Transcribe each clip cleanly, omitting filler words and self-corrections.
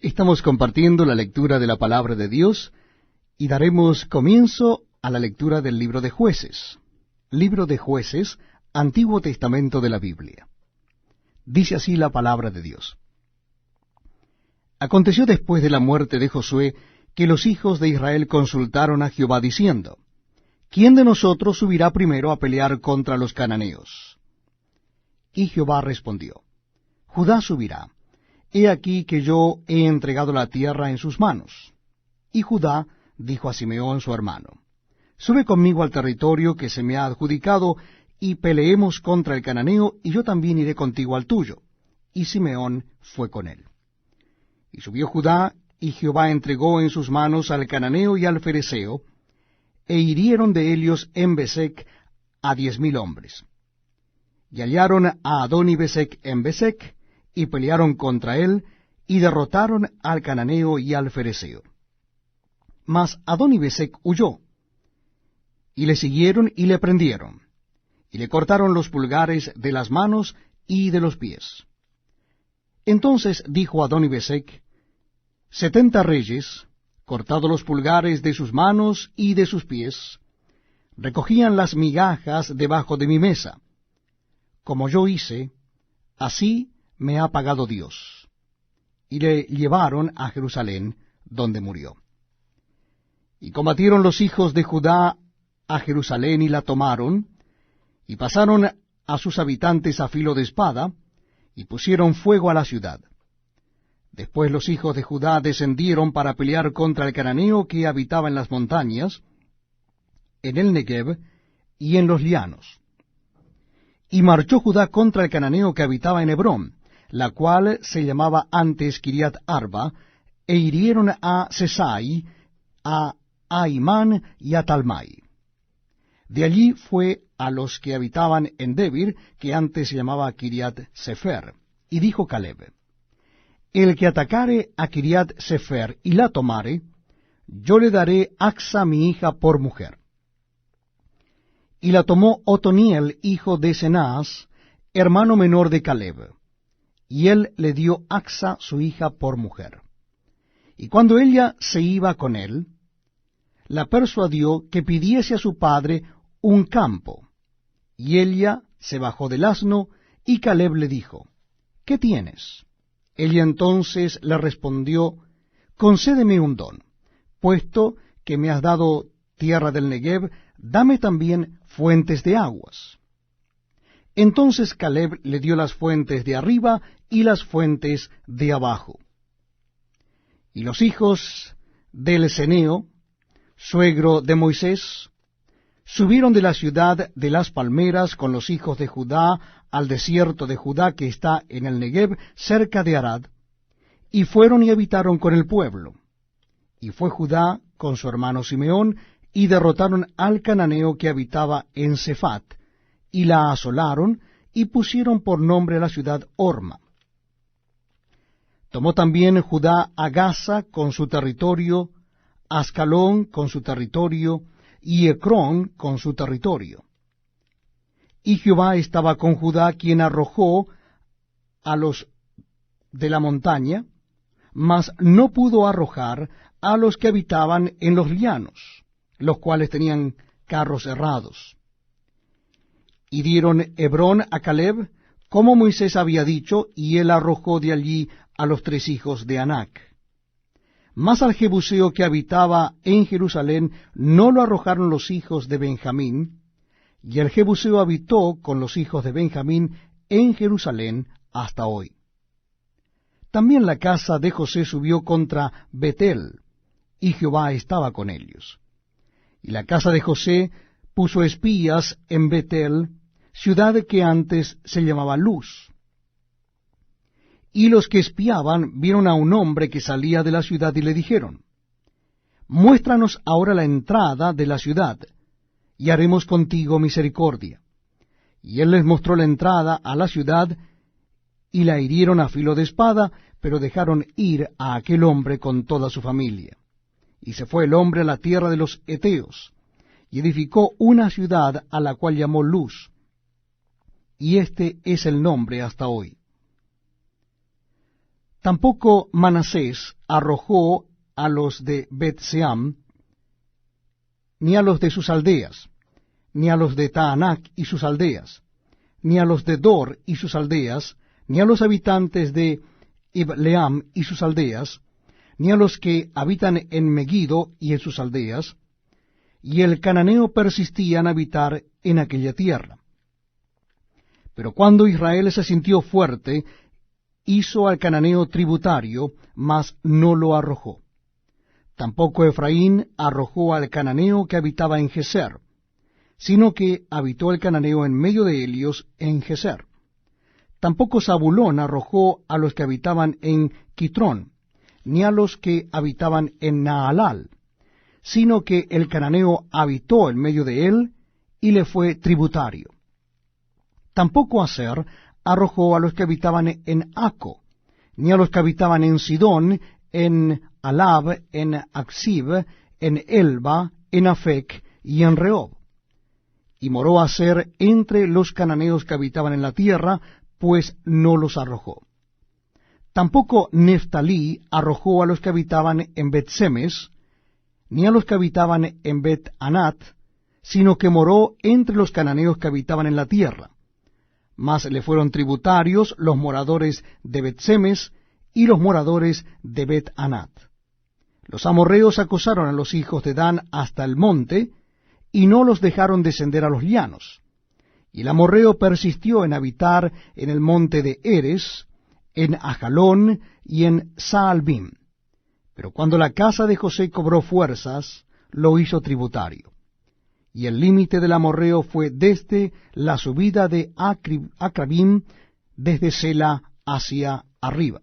Estamos compartiendo la lectura de la palabra de Dios y daremos comienzo a la lectura del libro de Jueces. Libro de Jueces, Antiguo Testamento de la Biblia. Dice así la palabra de Dios. Aconteció después de la muerte de Josué que los hijos de Israel consultaron a Jehová diciendo, ¿quién de nosotros subirá primero a pelear contra los cananeos? Y Jehová respondió, Judá subirá. He aquí que yo he entregado la tierra en sus manos. Y Judá dijo a Simeón su hermano, sube conmigo al territorio que se me ha adjudicado, y peleemos contra el cananeo, y yo también iré contigo al tuyo. Y Simeón fue con él. Y subió Judá, y Jehová entregó en sus manos al cananeo y al fereceo, e hirieron de ellos en Besec a 10,000 hombres. Y hallaron a Adoni-Besec en Besec, y pelearon contra él, y derrotaron al cananeo y al fereceo. Mas Adoni-Besec huyó, y le siguieron y le prendieron, y le cortaron los pulgares de las manos y de los pies. Entonces dijo Adoni-Besec, 70 reyes, cortados los pulgares de sus manos y de sus pies, recogían las migajas debajo de mi mesa. Como yo hice, así me ha pagado Dios. Y le llevaron a Jerusalén, donde murió. Y combatieron los hijos de Judá a Jerusalén y la tomaron, y pasaron a sus habitantes a filo de espada, y pusieron fuego a la ciudad. Después los hijos de Judá descendieron para pelear contra el cananeo que habitaba en las montañas, en el Negev y en los llanos. Y marchó Judá contra el cananeo que habitaba en Hebrón, la cual se llamaba antes Kiriat Arba, e hirieron a Sesai, a Ahimán y a Talmai. De allí fue a los que habitaban en Debir, que antes se llamaba Kiriat Sefer, y dijo Caleb, el que atacare a Kiriat Sefer y la tomare, yo le daré Axa mi hija por mujer. Y la tomó Otoniel, hijo de Cenaz, hermano menor de Caleb, y él le dio Axa su hija por mujer. Y cuando ella se iba con él, la persuadió que pidiese a su padre un campo, y ella se bajó del asno, y Caleb le dijo, ¿qué tienes? Ella entonces le respondió, concédeme un don, puesto que me has dado tierra del Negev, dame también fuentes de aguas. Entonces Caleb le dio las fuentes de arriba y las fuentes de abajo. Y los hijos del Ceneo, suegro de Moisés, subieron de la ciudad de las palmeras con los hijos de Judá al desierto de Judá que está en el Negev, cerca de Arad, y fueron y habitaron con el pueblo. Y fue Judá con su hermano Simeón, y derrotaron al cananeo que habitaba en Sefat, y la asolaron, y pusieron por nombre a la ciudad Orma. Tomó también Judá a Gaza con su territorio, Ascalón con su territorio, y Ecrón con su territorio. Y Jehová estaba con Judá, quien arrojó a los de la montaña, mas no pudo arrojar a los que habitaban en los llanos, los cuales tenían carros herrados. Y dieron Hebrón a Caleb, como Moisés había dicho, y él arrojó de allí a los 3 hijos de Anac. Mas al jebuseo que habitaba en Jerusalén no lo arrojaron los hijos de Benjamín, y el jebuseo habitó con los hijos de Benjamín en Jerusalén hasta hoy. También la casa de José subió contra Betel, y Jehová estaba con ellos. Y la casa de José puso espías en Betel, ciudad que antes se llamaba Luz. Y los que espiaban vieron a un hombre que salía de la ciudad y le dijeron, muéstranos ahora la entrada de la ciudad, y haremos contigo misericordia. Y él les mostró la entrada a la ciudad, y la hirieron a filo de espada, pero dejaron ir a aquel hombre con toda su familia. Y se fue el hombre a la tierra de los Eteos, y edificó una ciudad a la cual llamó Luz, y este es el nombre hasta hoy. Tampoco Manasés arrojó a los de Bet-Seam, ni a los de sus aldeas, ni a los de Taanac y sus aldeas, ni a los de Dor y sus aldeas, ni a los habitantes de Ibleam y sus aldeas, ni a los que habitan en Megiddo y en sus aldeas, y el cananeo persistía en habitar en aquella tierra. Pero cuando Israel se sintió fuerte, hizo al cananeo tributario, mas no lo arrojó. Tampoco Efraín arrojó al cananeo que habitaba en Geser, sino que habitó el cananeo en medio de ellos en Geser. Tampoco Zabulón arrojó a los que habitaban en Quitrón, ni a los que habitaban en Naalal, sino que el cananeo habitó en medio de él y le fue tributario. Tampoco Aser arrojó a los que habitaban en Aco, ni a los que habitaban en Sidón, en Alab, en Aksib, en Elba, en Afec y en Rehob. Y moró Aser entre los cananeos que habitaban en la tierra, pues no los arrojó. Tampoco Neftalí arrojó a los que habitaban en Bet-Semes, ni a los que habitaban en Bet-Anat, sino que moró entre los cananeos que habitaban en la tierra. Mas le fueron tributarios los moradores de Bet-Semes y los moradores de Bet-Anat. Los amorreos acosaron a los hijos de Dan hasta el monte, y no los dejaron descender a los llanos. Y el amorreo persistió en habitar en el monte de Eres, en Ajalón y en Saalbim. Pero cuando la casa de José cobró fuerzas, lo hizo tributario. Y el límite del amorreo fue desde la subida de Acrabim, desde Sela hacia arriba.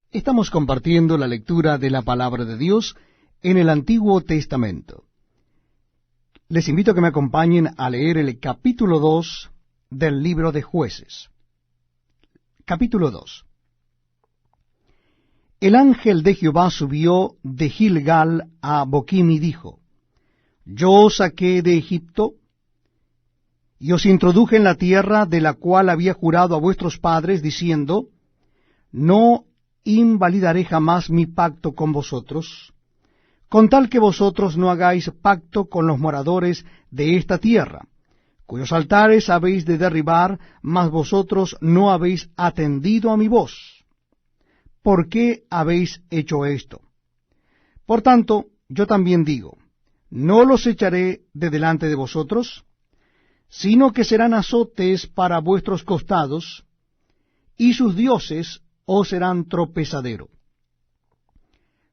Estamos compartiendo la lectura de la palabra de Dios en el Antiguo Testamento. Les invito a que me acompañen a leer el capítulo 2 del libro de Jueces. Capítulo 2. El ángel de Jehová subió de Gilgal a Boquim y dijo: Yo os saqué de Egipto, y os introduje en la tierra de la cual había jurado a vuestros padres, diciendo: No invalidaré jamás mi pacto con vosotros, con tal que vosotros no hagáis pacto con los moradores de esta tierra, cuyos altares habéis de derribar, mas vosotros no habéis atendido a mi voz. ¿Por qué habéis hecho esto? Por tanto, yo también digo: no los echaré de delante de vosotros, sino que serán azotes para vuestros costados, y sus dioses os serán tropezadero.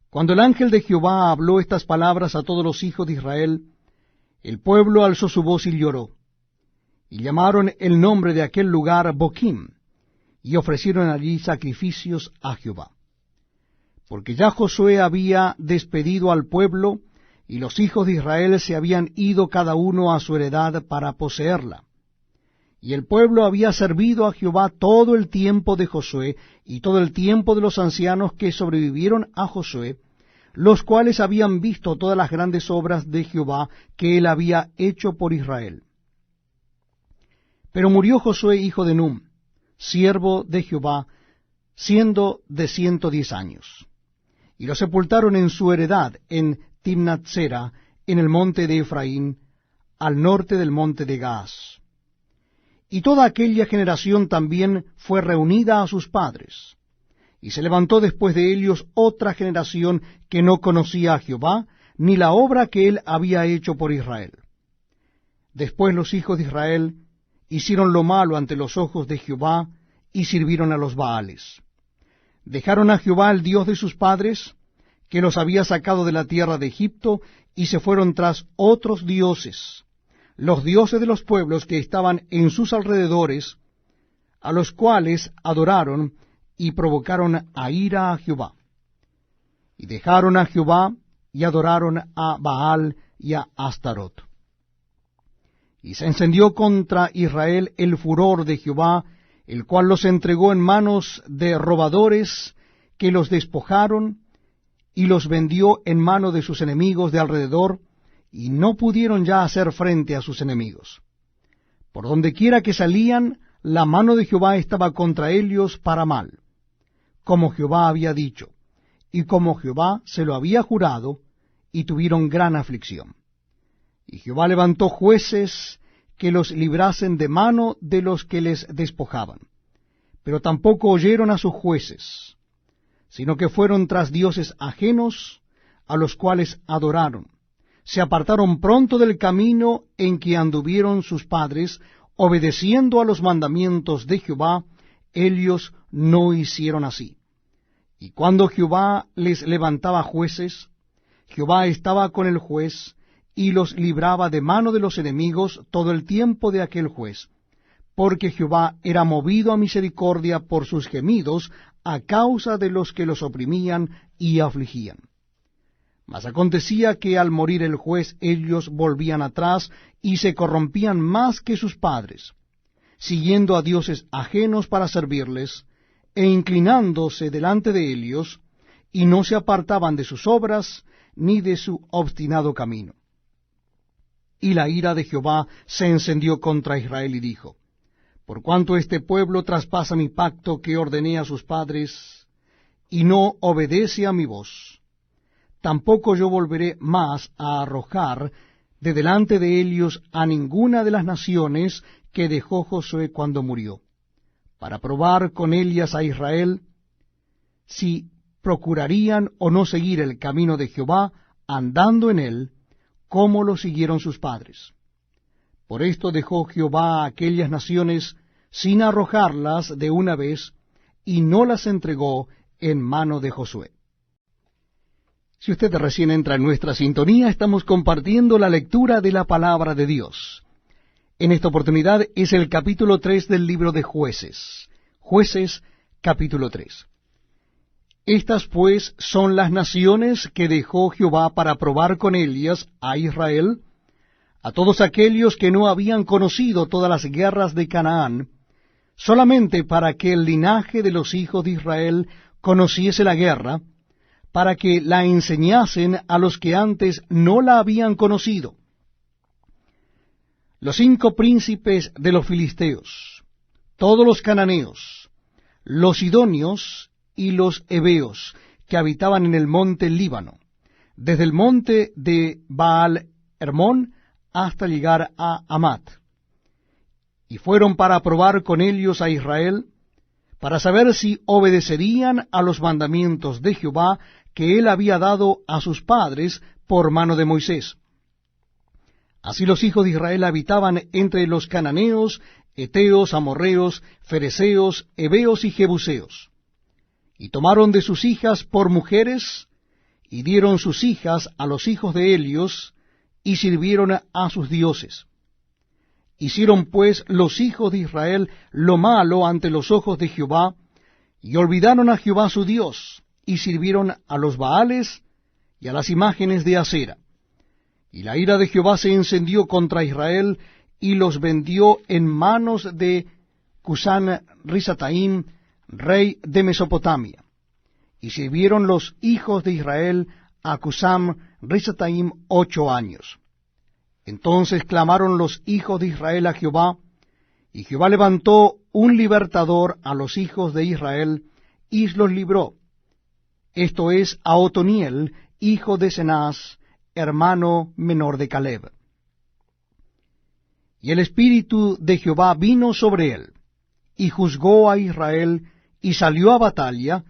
Cuando el ángel de Jehová habló estas palabras a todos los hijos de Israel, el pueblo alzó su voz y lloró, y llamaron el nombre de aquel lugar Boquim, y ofrecieron allí sacrificios a Jehová. Porque ya Josué había despedido al pueblo, y los hijos de Israel se habían ido cada uno a su heredad para poseerla. Y el pueblo había servido a Jehová todo el tiempo de Josué, y todo el tiempo de los ancianos que sobrevivieron a Josué, los cuales habían visto todas las grandes obras de Jehová que él había hecho por Israel. Pero murió Josué hijo de Num, siervo de Jehová, siendo de 110 años. Y lo sepultaron en su heredad, en Timnath-Sera, en el monte de Efraín, al norte del monte de Gaas. Y toda aquella generación también fue reunida a sus padres. Y se levantó después de ellos otra generación que no conocía a Jehová, ni la obra que él había hecho por Israel. Después los hijos de Israel hicieron lo malo ante los ojos de Jehová, y sirvieron a los Baales. Dejaron a Jehová el Dios de sus padres, que los había sacado de la tierra de Egipto, y se fueron tras otros dioses, los dioses de los pueblos que estaban en sus alrededores, a los cuales adoraron y provocaron a ira a Jehová. Y dejaron a Jehová y adoraron a Baal y a Astarot. Y se encendió contra Israel el furor de Jehová, el cual los entregó en manos de robadores que los despojaron, y los vendió en mano de sus enemigos de alrededor, y no pudieron ya hacer frente a sus enemigos. Por donde quiera que salían, la mano de Jehová estaba contra ellos para mal. como Jehová había dicho, y como Jehová se lo había jurado, y tuvieron gran aflicción. Y Jehová levantó jueces que los librasen de mano de los que les despojaban. Pero tampoco oyeron a sus jueces, sino que fueron tras dioses ajenos, a los cuales adoraron. Se apartaron pronto del camino en que anduvieron sus padres, obedeciendo a los mandamientos de Jehová. Ellos no hicieron así. Y cuando Jehová les levantaba jueces, Jehová estaba con el juez, y los libraba de mano de los enemigos todo el tiempo de aquel juez, porque Jehová era movido a misericordia por sus gemidos a causa de los que los oprimían y afligían. Mas acontecía que al morir el juez ellos volvían atrás y se corrompían más que sus padres, siguiendo a dioses ajenos para servirles, e inclinándose delante de ellos, y no se apartaban de sus obras ni de su obstinado camino. Y la ira de Jehová se encendió contra Israel y dijo, por cuanto este pueblo traspasa mi pacto que ordené a sus padres, y no obedece a mi voz, tampoco yo volveré más a arrojar de delante de ellos a ninguna de las naciones que dejó Josué cuando murió, para probar con ellas a Israel, si procurarían o no seguir el camino de Jehová, andando en él, como lo siguieron sus padres. Por esto dejó Jehová a aquellas naciones sin arrojarlas de una vez, y no las entregó en mano de Josué. Si usted recién entra en nuestra sintonía, estamos compartiendo la lectura de la palabra de Dios. En esta oportunidad es el capítulo 3 del libro de Jueces. Jueces, capítulo 3. Estas pues son las naciones que dejó Jehová para probar con ellas a Israel, a todos aquellos que no habían conocido todas las guerras de Canaán, solamente para que el linaje de los hijos de Israel conociese la guerra, para que la enseñasen a los que antes no la habían conocido. Los 5 príncipes de los filisteos, todos los cananeos, los sidonios y los heveos, que habitaban en el monte Líbano, desde el monte de Baal Hermón hasta llegar a Amat. Y fueron para probar con ellos a Israel, para saber si obedecerían a los mandamientos de Jehová que él había dado a sus padres por mano de Moisés. Así los hijos de Israel habitaban entre los cananeos, heteos, amorreos, fereceos, heveos y jebuseos. Y tomaron de sus hijas por mujeres, y dieron sus hijas a los hijos de ellos, y sirvieron a sus dioses. Hicieron pues los hijos de Israel lo malo ante los ojos de Jehová, y olvidaron a Jehová su Dios, y sirvieron a los Baales y a las imágenes de acera. Y la ira de Jehová se encendió contra Israel, y los vendió en manos de Cusán Risataim, rey de Mesopotamia. Y sirvieron los hijos de Israel a Cusán Risataim 8 años. Entonces clamaron los hijos de Israel a Jehová, y Jehová levantó un libertador a los hijos de Israel, y los libró. Esto es a Otoniel, hijo de Cenaz, hermano menor de Caleb. Y el Espíritu de Jehová vino sobre él, y juzgó a Israel, y salió a batalla,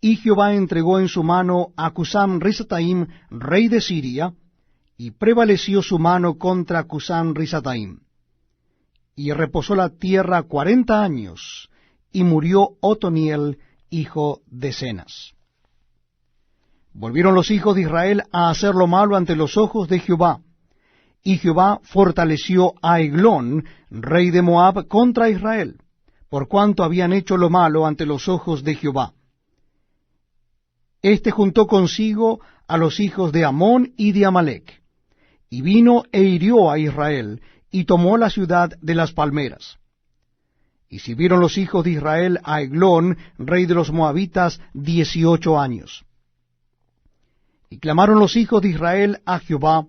y Jehová entregó en su mano a Cusán Risataim, rey de Siria, y prevaleció su mano contra Cusán Risataim. Y reposó la tierra 40 años, y murió Otoniel, hijo de Cenaz. Volvieron los hijos de Israel a hacer lo malo ante los ojos de Jehová, y Jehová fortaleció a Eglón, rey de Moab, contra Israel, por cuanto habían hecho lo malo ante los ojos de Jehová. Este juntó consigo a los hijos de Amón y de Amalec, y vino e hirió a Israel, y tomó la ciudad de las palmeras. Y sirvieron los hijos de Israel a Eglón, rey de los Moabitas, 18 años. Y clamaron los hijos de Israel a Jehová,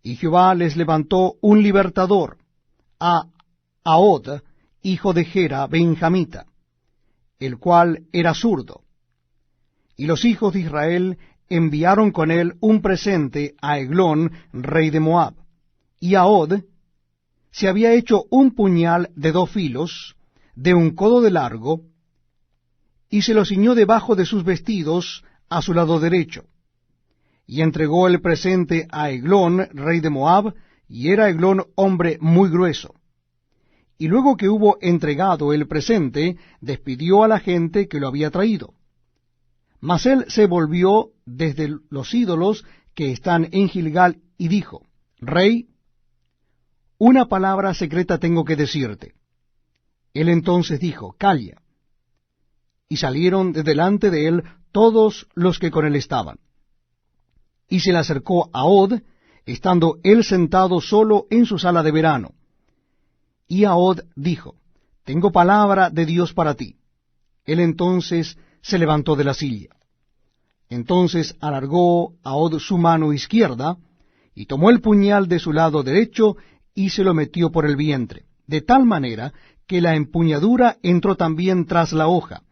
y Jehová les levantó un libertador, a Ahod, hijo de Gera, benjamita, el cual era zurdo, Y los hijos de Israel enviaron con él un presente a Eglón, rey de Moab. Y Ahod se había hecho un puñal de 2 filos, de un codo de largo, y se lo ciñó debajo de sus vestidos a su lado derecho. Y entregó el presente a Eglón, rey de Moab, y era Eglón hombre muy grueso. Y luego que hubo entregado el presente, despidió a la gente que lo había traído. Mas él se volvió desde los ídolos que están en Gilgal, y dijo: Rey, una palabra secreta tengo que decirte. Él entonces dijo: Calla. Y salieron de delante de él todos los que con él estaban. Y se le acercó a Ahod, estando él sentado solo en su sala de verano. Y Ahod dijo: Tengo palabra de Dios para ti. Él entonces se levantó de la silla. Entonces alargó Ahod su mano izquierda, y tomó el puñal de su lado derecho, y se lo metió por el vientre, de tal manera que la empuñadura entró también tras la hoja,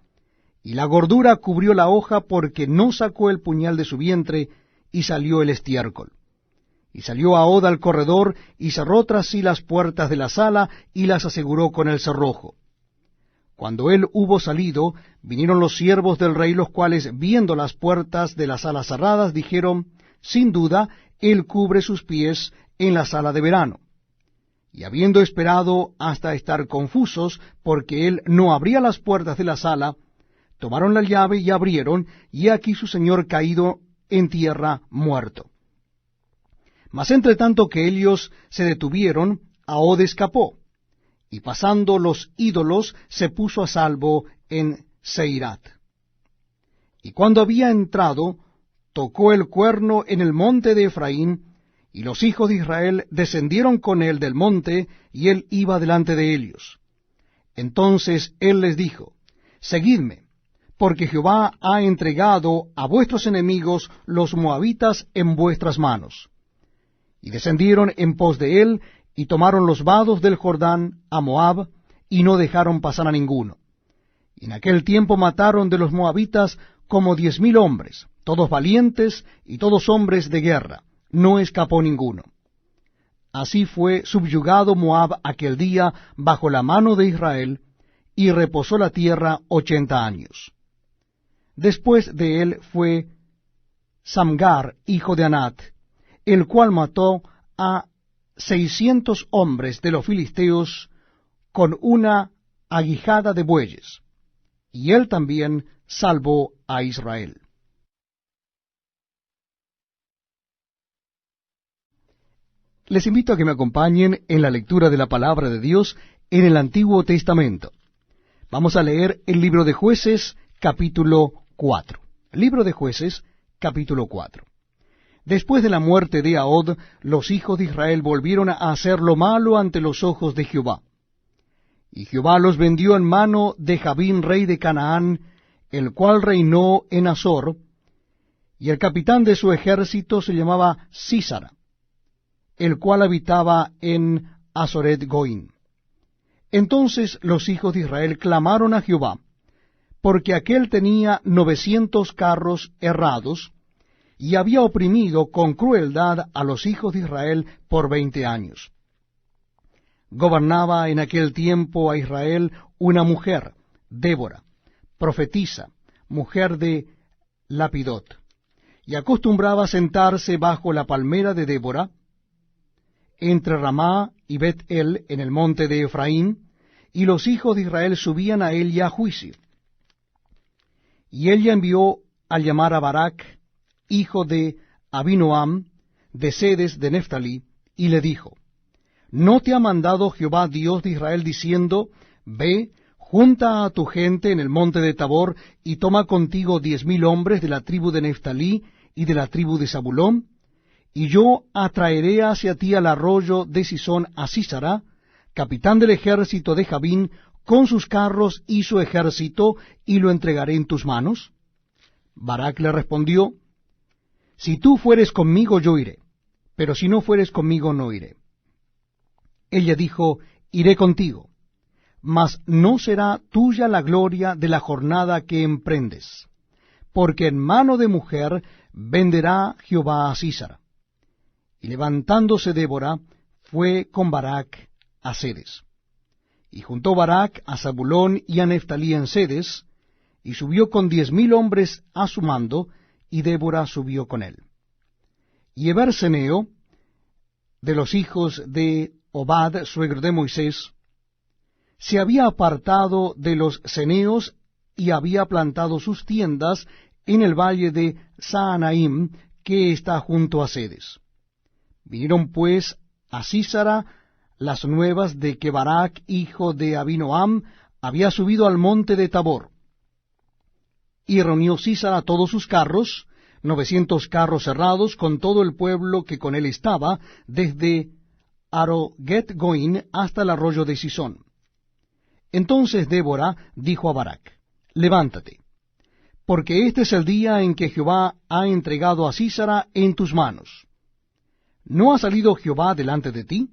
y la gordura cubrió la hoja, porque no sacó el puñal de su vientre, y salió el estiércol. Y salió Ahod al corredor, y cerró tras sí las puertas de la sala, y las aseguró con el cerrojo. Cuando él hubo salido, vinieron los siervos del rey, los cuales, viendo las puertas de la sala cerradas, dijeron: Sin duda, él cubre sus pies en la sala de verano. Y habiendo esperado hasta estar confusos, porque él no abría las puertas de la sala, tomaron la llave y abrieron, y aquí su señor caído en tierra, muerto. Mas entre tanto que ellos se detuvieron, Ahod escapó, y pasando los ídolos se puso a salvo en Seirat. Y cuando había entrado, tocó el cuerno en el monte de Efraín, y los hijos de Israel descendieron con él del monte, y él iba delante de ellos. Entonces él les dijo: Seguidme, porque Jehová ha entregado a vuestros enemigos los moabitas en vuestras manos. Y descendieron en pos de él, y tomaron los vados del Jordán a Moab, y no dejaron pasar a ninguno. Y en aquel tiempo mataron de los moabitas como 10,000 hombres, todos valientes y todos hombres de guerra, no escapó ninguno. Así fue subyugado Moab aquel día bajo la mano de Israel, y reposó la tierra 80 años. Después de él fue Samgar, hijo de Anat, el cual mató a 600 hombres de los filisteos con una aguijada de bueyes, y él también salvó a Israel. Les invito a que me acompañen en la lectura de la palabra de Dios en el Antiguo Testamento. Vamos a leer el libro de Jueces, capítulo 4. Libro de Jueces, capítulo 4. Después de la muerte de Ahod, los hijos de Israel volvieron a hacer lo malo ante los ojos de Jehová. Y Jehová los vendió en mano de Jabín, rey de Canaán, el cual reinó en Azor, y el capitán de su ejército se llamaba Sísara, el cual habitaba en Azoret Goín. Entonces los hijos de Israel clamaron a Jehová, porque aquél tenía 900 carros errados, y había oprimido con crueldad a los hijos de Israel por 20 años. Gobernaba en aquel tiempo a Israel una mujer, Débora, profetisa, mujer de Lapidot, y acostumbraba sentarse bajo la palmera de Débora, entre Ramá y Bet-el en el monte de Efraín, y los hijos de Israel subían a ella a juicio. Y ella envió a llamar a Barak, hijo de Abinoam, de Sedes de Neftalí, y le dijo: ¿No te ha mandado Jehová Dios de Israel diciendo: Ve, junta a tu gente en el monte de Tabor, y toma contigo 10,000 hombres de la tribu de Neftalí y de la tribu de Zabulón? Y yo atraeré hacia ti al arroyo de Sisón a Sísara, capitán del ejército de Jabín, con sus carros y su ejército, y lo entregaré en tus manos. Barak le respondió: Si tú fueres conmigo, yo iré, pero si no fueres conmigo, no iré. Ella dijo: Iré contigo, mas no será tuya la gloria de la jornada que emprendes, porque en mano de mujer venderá Jehová a Sísara. Y levantándose Débora, fue con Barak a Cedes. Y juntó Barak a Zabulón y a Neftalí en Cedes, y subió con 10,000 hombres a su mando, y Débora subió con él. Y Eberseneo, de los hijos de Obad, suegro de Moisés, se había apartado de los ceneos y había plantado sus tiendas en el valle de Saanaim, que está junto a Cedes. Vinieron pues a Sísara las nuevas de que Barak, hijo de Abinoam, había subido al monte de Tabor. Y reunió Sísara todos sus carros, 900 carros cerrados, con todo el pueblo que con él estaba, desde Aroget Goín hasta el arroyo de Sisón. Entonces Débora dijo a Barak: Levántate, porque este es el día en que Jehová ha entregado a Sísara en tus manos. ¿No ha salido Jehová delante de ti?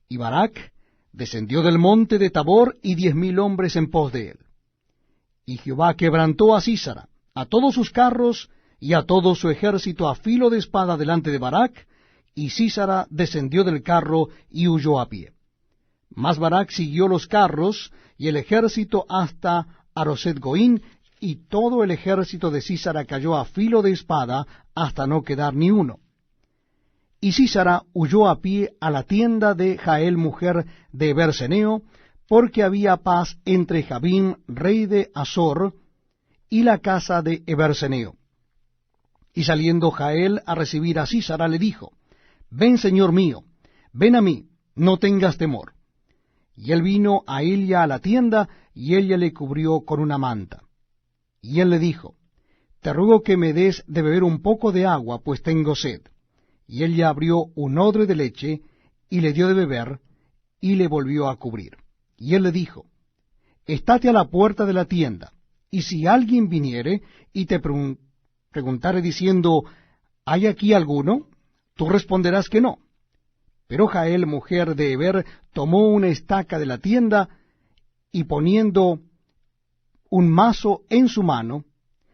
Y Barak descendió del monte de Tabor, y 10,000 hombres en pos de él. Y Jehová quebrantó a Sísara, a todos sus carros, y a todo su ejército a filo de espada delante de Barak, y Sísara descendió del carro y huyó a pie. Mas Barak siguió los carros y el ejército hasta Aroset Goín, y todo el ejército de Sísara cayó a filo de espada hasta no quedar ni uno. Y Sísara huyó a pie a la tienda de Jael, mujer de Eberseneo, porque había paz entre Jabín, rey de Azor, y la casa de Eberseneo. Y saliendo Jael a recibir a Sísara, le dijo: Ven, señor mío, ven a mí, no tengas temor. Y él vino a ella a la tienda, y ella le cubrió con una manta. Y él le dijo: Te ruego que me des de beber un poco de agua, pues tengo sed. Y ella abrió un odre de leche, y le dio de beber, y le volvió a cubrir. Y él le dijo: Estate a la puerta de la tienda, y si alguien viniere y te preguntare diciendo: ¿Hay aquí alguno?, tú responderás que no. Pero Jael, mujer de Eber, tomó una estaca de la tienda, y poniendo un mazo en su mano,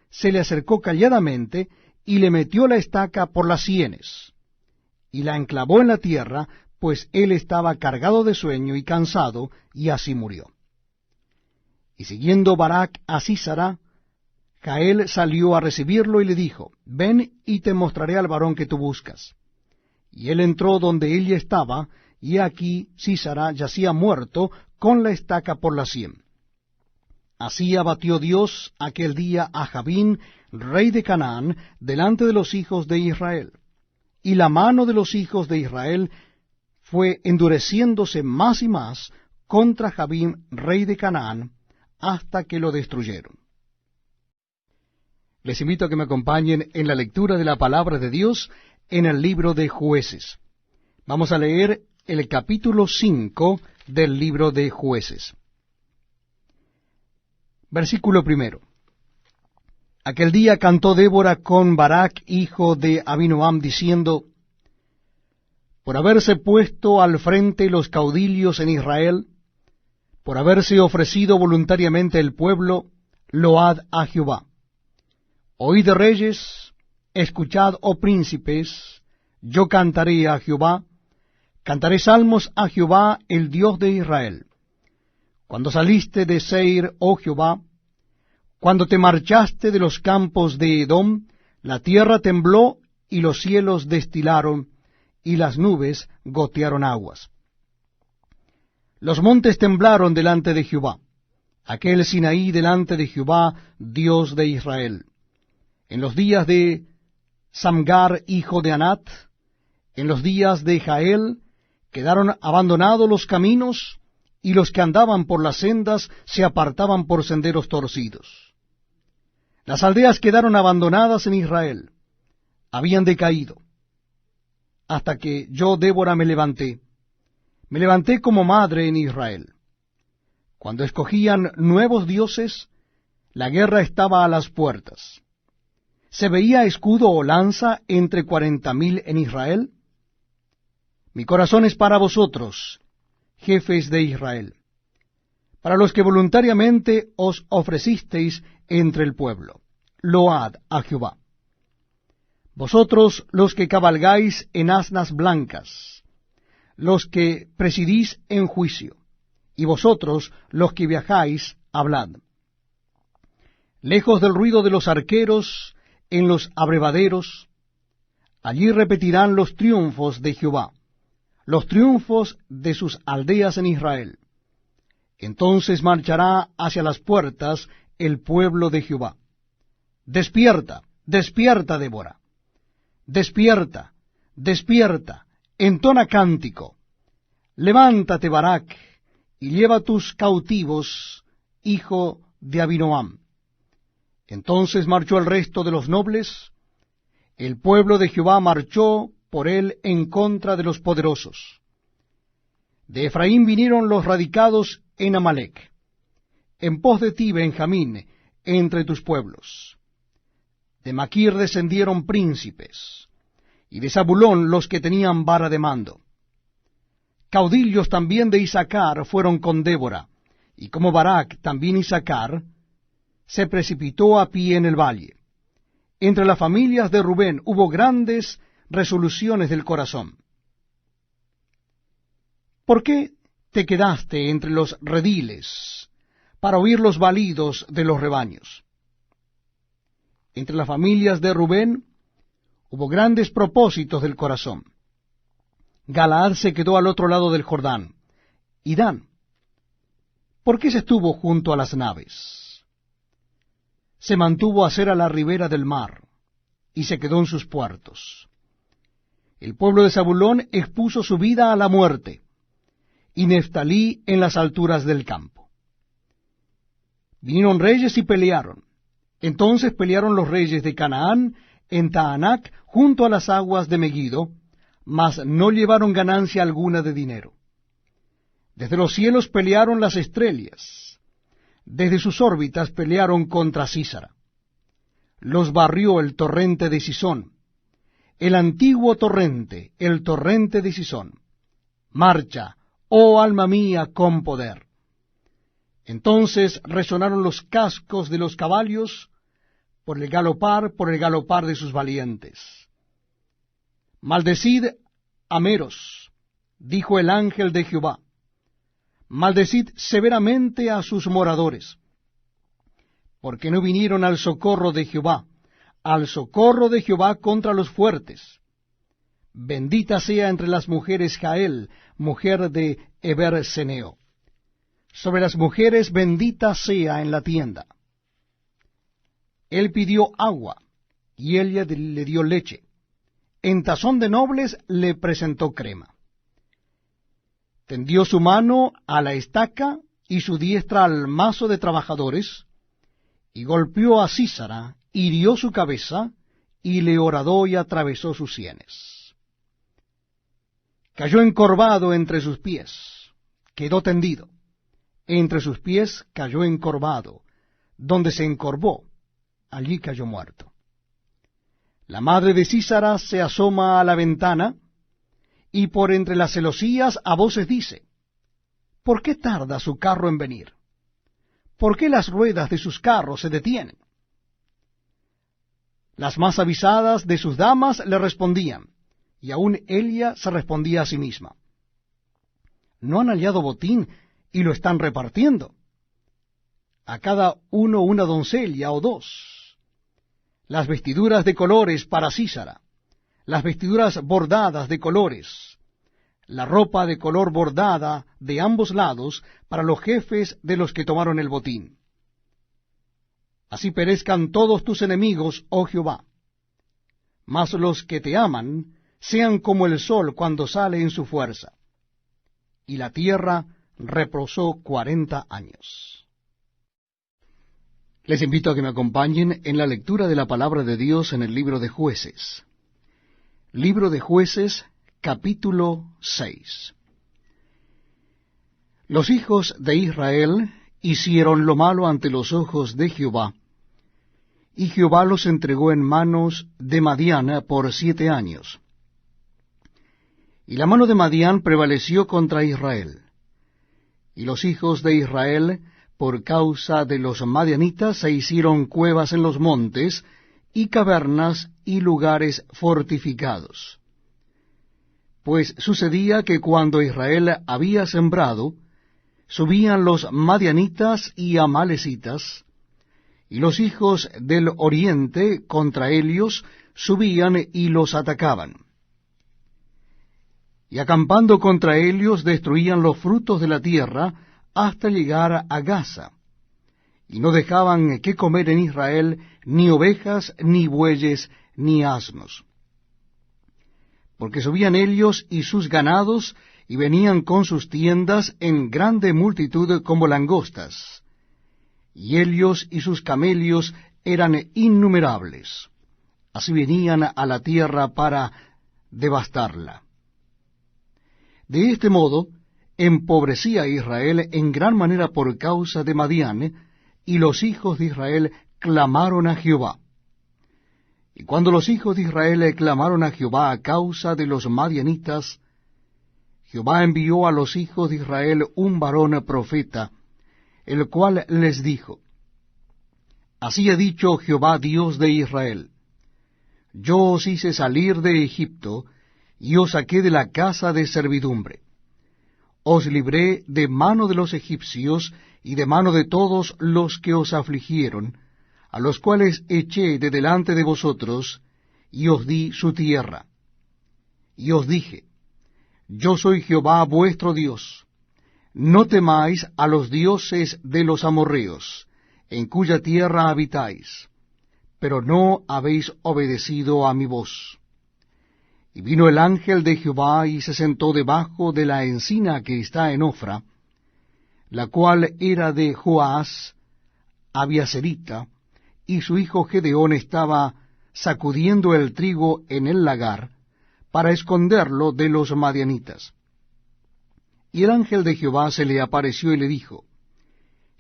se le acercó calladamente, y le metió la estaca por las sienes, y la enclavó en la tierra, pues él estaba cargado de sueño y cansado, y así murió. Y siguiendo Barak a Sísara, Jael salió a recibirlo y le dijo: Ven y te mostraré al varón que tú buscas. Y él entró donde ella estaba, y aquí Sísara yacía muerto, con la estaca por la sien. Así abatió Dios aquel día a Jabín, rey de Canaán, delante de los hijos de Israel. Y la mano de los hijos de Israel fue endureciéndose más y más contra Jabín, rey de Canaán, hasta que lo destruyeron. Les invito a que me acompañen en la lectura de la palabra de Dios en el libro de Jueces. Vamos a leer el capítulo 5 del libro de Jueces. Versículo 1. Aquel día cantó Débora con Barak, hijo de Abinoam, diciendo: Por haberse puesto al frente los caudillos en Israel, por haberse ofrecido voluntariamente el pueblo, load a Jehová. Oíd, reyes, escuchad, oh príncipes, yo cantaré a Jehová, cantaré salmos a Jehová, el Dios de Israel. Cuando saliste de Seir, oh Jehová, cuando te marchaste de los campos de Edom, la tierra tembló y los cielos destilaron, y las nubes gotearon aguas. Los montes temblaron delante de Jehová, aquel Sinaí delante de Jehová, Dios de Israel. En los días de Samgar, hijo de Anat, en los días de Jael, quedaron abandonados los caminos, y los que andaban por las sendas se apartaban por senderos torcidos. Las aldeas quedaron abandonadas en Israel, habían decaído, hasta que yo, Débora, me levanté como madre en Israel. Cuando escogían nuevos dioses, la guerra estaba a las puertas. ¿Se veía escudo o lanza entre 40,000 en Israel? Mi corazón es para vosotros, jefes de Israel, para los que voluntariamente os ofrecisteis entre el pueblo. load a Jehová. Vosotros los que cabalgáis en asnas blancas, los que presidís en juicio, y vosotros los que viajáis, hablad. Lejos del ruido de los arqueros en los abrevaderos, allí repetirán los triunfos de Jehová, los triunfos de sus aldeas en Israel. Entonces marchará hacia las puertas el pueblo de Jehová. Despierta, despierta, Débora. Despierta, despierta, entona cántico. Levántate, Barak, y lleva tus cautivos, hijo de Abinoam. Entonces marchó el resto de los nobles. El pueblo de Jehová marchó por él en contra de los poderosos. De Efraín vinieron los radicados en Amalec. En pos de ti, Benjamín, entre tus pueblos. De Maquir descendieron príncipes, y de Zabulón los que tenían vara de mando. Caudillos también de Isaacar fueron con Débora, y como Barak también Isaacar, se precipitó a pie en el valle. Entre las familias de Rubén hubo grandes resoluciones del corazón. ¿Por qué te quedaste entre los rediles para oír los balidos de los rebaños? Entre las familias de Rubén hubo grandes propósitos del corazón. Galaad se quedó al otro lado del Jordán. ¿Y Dan? ¿Por qué se estuvo junto a las naves? Se mantuvo a ser a la ribera del mar, y se quedó en sus puertos. El pueblo de Zabulón expuso su vida a la muerte, y Neftalí en las alturas del campo. Vinieron reyes y pelearon. Entonces pelearon los reyes de Canaán en Taanac junto a las aguas de Megiddo, mas no llevaron ganancia alguna de dinero. Desde los cielos pelearon las estrellas, desde sus órbitas pelearon contra Sísara. Los barrió el torrente de Sisón, el antiguo torrente, el torrente de Sisón. Marcha, oh alma mía, con poder. Entonces resonaron los cascos de los caballos por el galopar de sus valientes. Maldecid a Meros, dijo el ángel de Jehová. Maldecid severamente a sus moradores, porque no vinieron al socorro de Jehová contra los fuertes. Bendita sea entre las mujeres Jael, mujer de Eber-Seneo. Sobre las mujeres bendita sea en la tienda. Él pidió agua, y ella le dio leche. En tazón de nobles le presentó crema. Tendió su mano a la estaca y su diestra al mazo de trabajadores, y golpeó a Sísara, hirió su cabeza, y le horadó y atravesó sus sienes. Cayó encorvado entre sus pies, quedó tendido. Entre sus pies cayó encorvado, donde se encorvó, allí cayó muerto. La madre de Sísara se asoma a la ventana, y por entre las celosías a voces dice, ¿por qué tarda su carro en venir? ¿Por qué las ruedas de sus carros se detienen? Las más avisadas de sus damas le respondían, y aun ella se respondía a sí misma. ¿No han hallado botín y lo están repartiendo? A cada uno una doncella o dos. Las vestiduras de colores para Sísara, las vestiduras bordadas de colores, la ropa de color bordada de ambos lados para los jefes de los que tomaron el botín. Así perezcan todos tus enemigos, oh Jehová. Mas los que te aman sean como el sol cuando sale en su fuerza. Y la tierra reposó 40 años. Les invito a que me acompañen en la lectura de la palabra de Dios en el libro de Jueces. Libro de Jueces, capítulo 6. Los hijos de Israel hicieron lo malo ante los ojos de Jehová, y Jehová los entregó en manos de Madián por 7 años. Y la mano de Madián prevaleció contra Israel, y los hijos de Israel por causa de los madianitas se hicieron cuevas en los montes, y cavernas y lugares fortificados. Pues sucedía que cuando Israel había sembrado, subían los madianitas y amalecitas, y los hijos del oriente contra ellos subían y los atacaban. Y acampando contra ellos destruían los frutos de la tierra hasta llegar a Gaza, y no dejaban que comer en Israel ni ovejas, ni bueyes, ni asnos. Porque subían ellos y sus ganados, y venían con sus tiendas en grande multitud como langostas, y ellos y sus camellos eran innumerables. Así venían a la tierra para devastarla. De este modo, empobrecía a Israel en gran manera por causa de Madián, y los hijos de Israel clamaron a Jehová. Y cuando los hijos de Israel clamaron a Jehová a causa de los madianitas, Jehová envió a los hijos de Israel un varón profeta, el cual les dijo: Así ha dicho Jehová Dios de Israel: Yo os hice salir de Egipto, y os saqué de la casa de servidumbre. Os libré de mano de los egipcios, y de mano de todos los que os afligieron, a los cuales eché de delante de vosotros, y os di su tierra. Y os dije: Yo soy Jehová vuestro Dios. No temáis a los dioses de los amorreos, en cuya tierra habitáis, pero no habéis obedecido a mi voz. Y vino el ángel de Jehová y se sentó debajo de la encina que está en Ofra, la cual era de Joás, Abiaserita, y su hijo Gedeón estaba sacudiendo el trigo en el lagar, para esconderlo de los madianitas. Y el ángel de Jehová se le apareció y le dijo: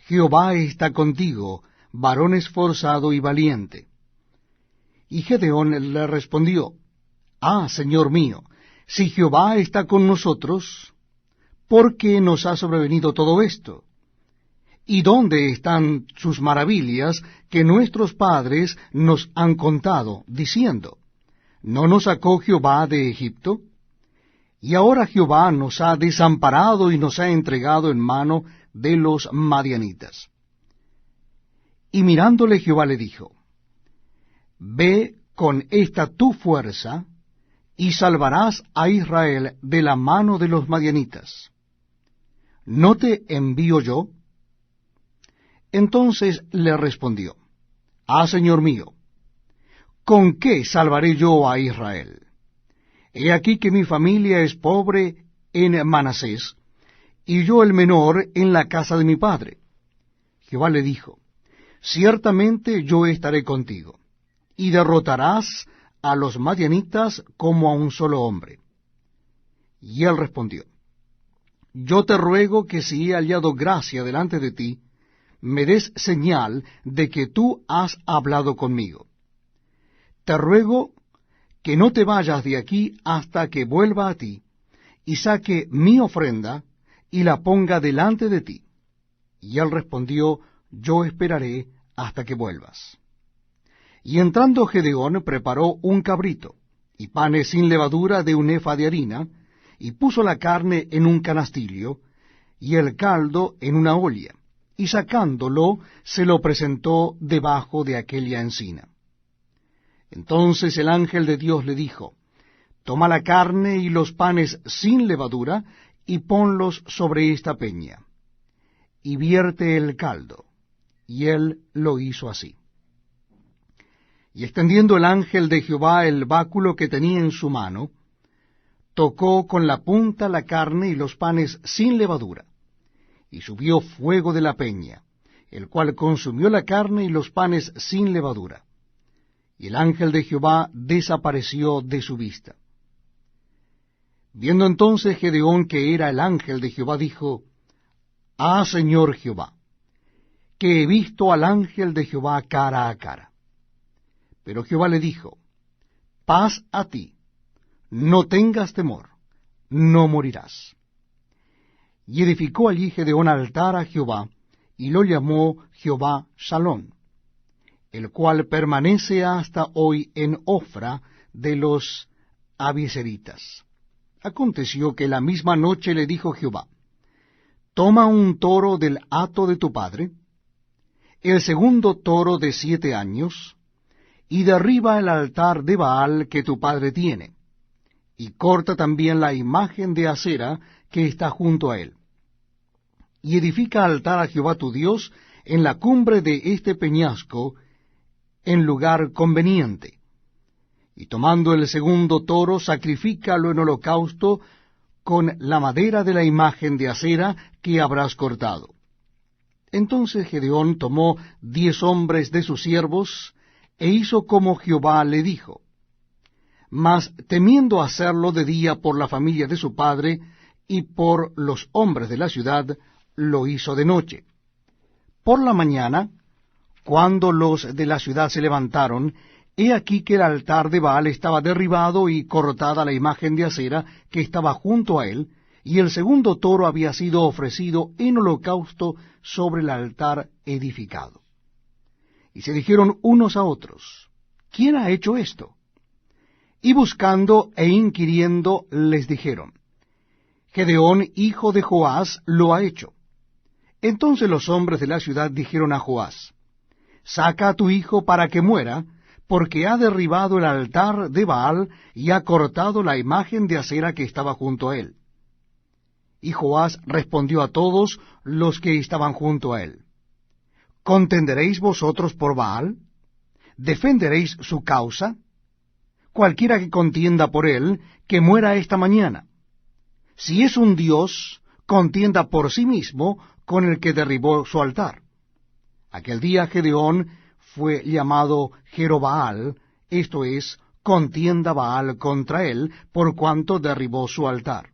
Jehová está contigo, varón esforzado y valiente. Y Gedeón le respondió: Ah, Señor mío, si Jehová está con nosotros, ¿por qué nos ha sobrevenido todo esto? ¿Y dónde están sus maravillas que nuestros padres nos han contado, diciendo: ¿No nos sacó Jehová de Egipto? Y ahora Jehová nos ha desamparado y nos ha entregado en mano de los madianitas. Y mirándole Jehová le dijo: Ve con esta tu fuerza, y salvarás a Israel de la mano de los madianitas. ¿No te envío yo? Entonces le respondió: Ah, Señor mío, ¿con qué salvaré yo a Israel? He aquí que mi familia es pobre en Manasés, y yo el menor en la casa de mi padre. Jehová le dijo: Ciertamente yo estaré contigo, y derrotarás a los madianitas como a un solo hombre. Y él respondió: Yo te ruego que si he hallado gracia delante de ti, me des señal de que tú has hablado conmigo. Te ruego que no te vayas de aquí hasta que vuelva a ti, y saque mi ofrenda, y la ponga delante de ti. Y él respondió: Yo esperaré hasta que vuelvas. Y entrando Gedeón preparó un cabrito, y panes sin levadura de un efa de harina, y puso la carne en un canastillo, y el caldo en una olla, y sacándolo se lo presentó debajo de aquella encina. Entonces el ángel de Dios le dijo: Toma la carne y los panes sin levadura, y ponlos sobre esta peña, y vierte el caldo. Y él lo hizo así. Y extendiendo el ángel de Jehová el báculo que tenía en su mano, tocó con la punta la carne y los panes sin levadura, y subió fuego de la peña, el cual consumió la carne y los panes sin levadura. Y el ángel de Jehová desapareció de su vista. Viendo entonces Gedeón que era el ángel de Jehová, dijo: Ah, Señor Jehová, que he visto al ángel de Jehová cara a cara. Pero Jehová le dijo: Paz a ti, no tengas temor, no morirás. Y edificó allí Gedeón altar a Jehová, y lo llamó Jehová Shalom, el cual permanece hasta hoy en Ofra de los abiezeritas. Aconteció que la misma noche le dijo Jehová: toma un toro del hato de tu padre, el segundo toro de 7 años, y derriba el altar de Baal que tu padre tiene, y corta también la imagen de Acera que está junto a él. Y edifica altar a Jehová tu Dios en la cumbre de este peñasco, en lugar conveniente. Y tomando el segundo toro, sacrifícalo en holocausto con la madera de la imagen de Acera que habrás cortado. Entonces Gedeón tomó 10 hombres de sus siervos, e hizo como Jehová le dijo. Mas temiendo hacerlo de día por la familia de su padre y por los hombres de la ciudad, lo hizo de noche. Por la mañana, cuando los de la ciudad se levantaron, he aquí que el altar de Baal estaba derribado y cortada la imagen de Acera que estaba junto a él, y el segundo toro había sido ofrecido en holocausto sobre el altar edificado. Y se dijeron unos a otros: ¿quién ha hecho esto? Y buscando e inquiriendo les dijeron: Gedeón, hijo de Joás, lo ha hecho. Entonces los hombres de la ciudad dijeron a Joás: saca a tu hijo para que muera, porque ha derribado el altar de Baal y ha cortado la imagen de Acera que estaba junto a él. Y Joás respondió a todos los que estaban junto a él: ¿contenderéis vosotros por Baal? ¿Defenderéis su causa? Cualquiera que contienda por él, que muera esta mañana. Si es un dios, contienda por sí mismo con el que derribó su altar. Aquel día Gedeón fue llamado Jerobaal, esto es, contienda Baal contra él, por cuanto derribó su altar.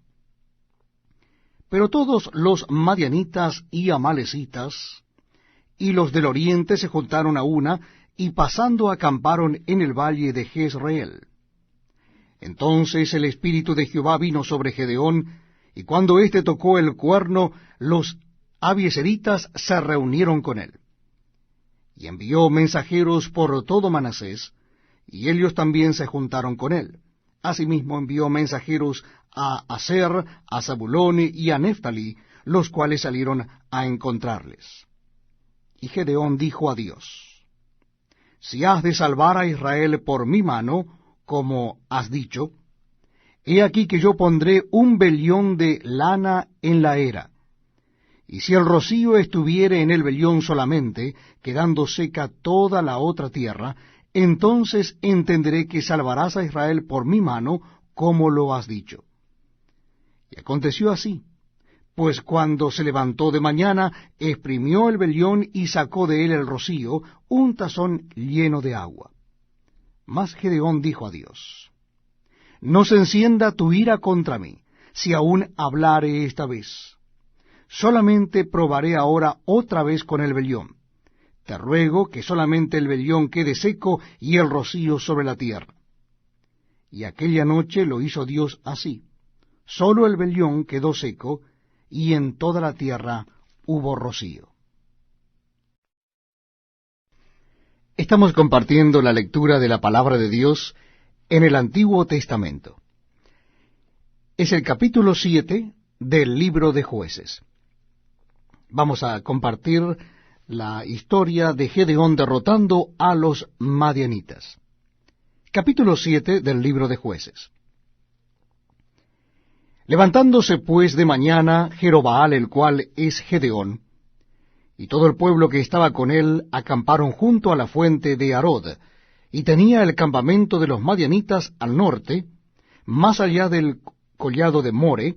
Pero todos los madianitas y amalecitas y los del oriente se juntaron a una, y pasando acamparon en el valle de Jezreel. Entonces el espíritu de Jehová vino sobre Gedeón, y cuando éste tocó el cuerno, los abiezeritas se reunieron con él. Y envió mensajeros por todo Manasés, y ellos también se juntaron con él. Asimismo envió mensajeros a Aser, a Zabulón y a Neftalí, los cuales salieron a encontrarles. Y Gedeón dijo a Dios: si has de salvar a Israel por mi mano, como has dicho, he aquí que yo pondré un vellón de lana en la era. Y si el rocío estuviere en el vellón solamente, quedando seca toda la otra tierra, entonces entenderé que salvarás a Israel por mi mano, como lo has dicho. Y aconteció así, pues cuando se levantó de mañana, exprimió el vellón y sacó de él el rocío, un tazón lleno de agua. Mas Gedeón dijo a Dios: no se encienda tu ira contra mí, si aún hablare esta vez. Solamente probaré ahora otra vez con el vellón. Te ruego que solamente el vellón quede seco y el rocío sobre la tierra. Y aquella noche lo hizo Dios así. Solo el vellón quedó seco, y en toda la tierra hubo rocío. Estamos compartiendo la lectura de la palabra de Dios en el Antiguo Testamento. Es el capítulo 7 del libro de Jueces. Vamos a compartir la historia de Gedeón derrotando a los madianitas. Capítulo 7 del libro de Jueces. Levantándose pues de mañana Jerobaal, el cual es Gedeón, y todo el pueblo que estaba con él, acamparon junto a la fuente de Arod, y tenía el campamento de los madianitas al norte, más allá del collado de More,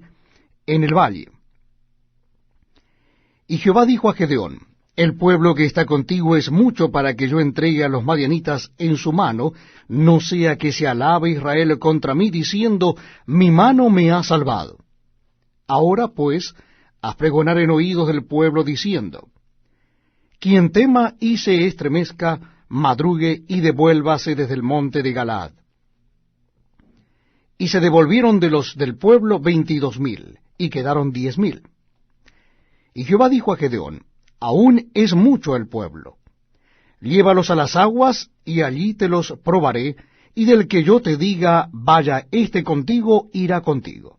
en el valle. Y Jehová dijo a Gedeón: el pueblo que está contigo es mucho para que yo entregue a los madianitas en su mano, no sea que se alabe Israel contra mí, diciendo: mi mano me ha salvado. Ahora pues, haz pregonar en oídos del pueblo, diciendo: quien tema y se estremezca, madrugue y devuélvase desde el monte de Galaad. Y se devolvieron de los del pueblo 22,000, y quedaron 10,000. Y Jehová dijo a Gedeón: aún es mucho el pueblo. Llévalos a las aguas, y allí te los probaré, y del que yo te diga, vaya éste contigo, irá contigo.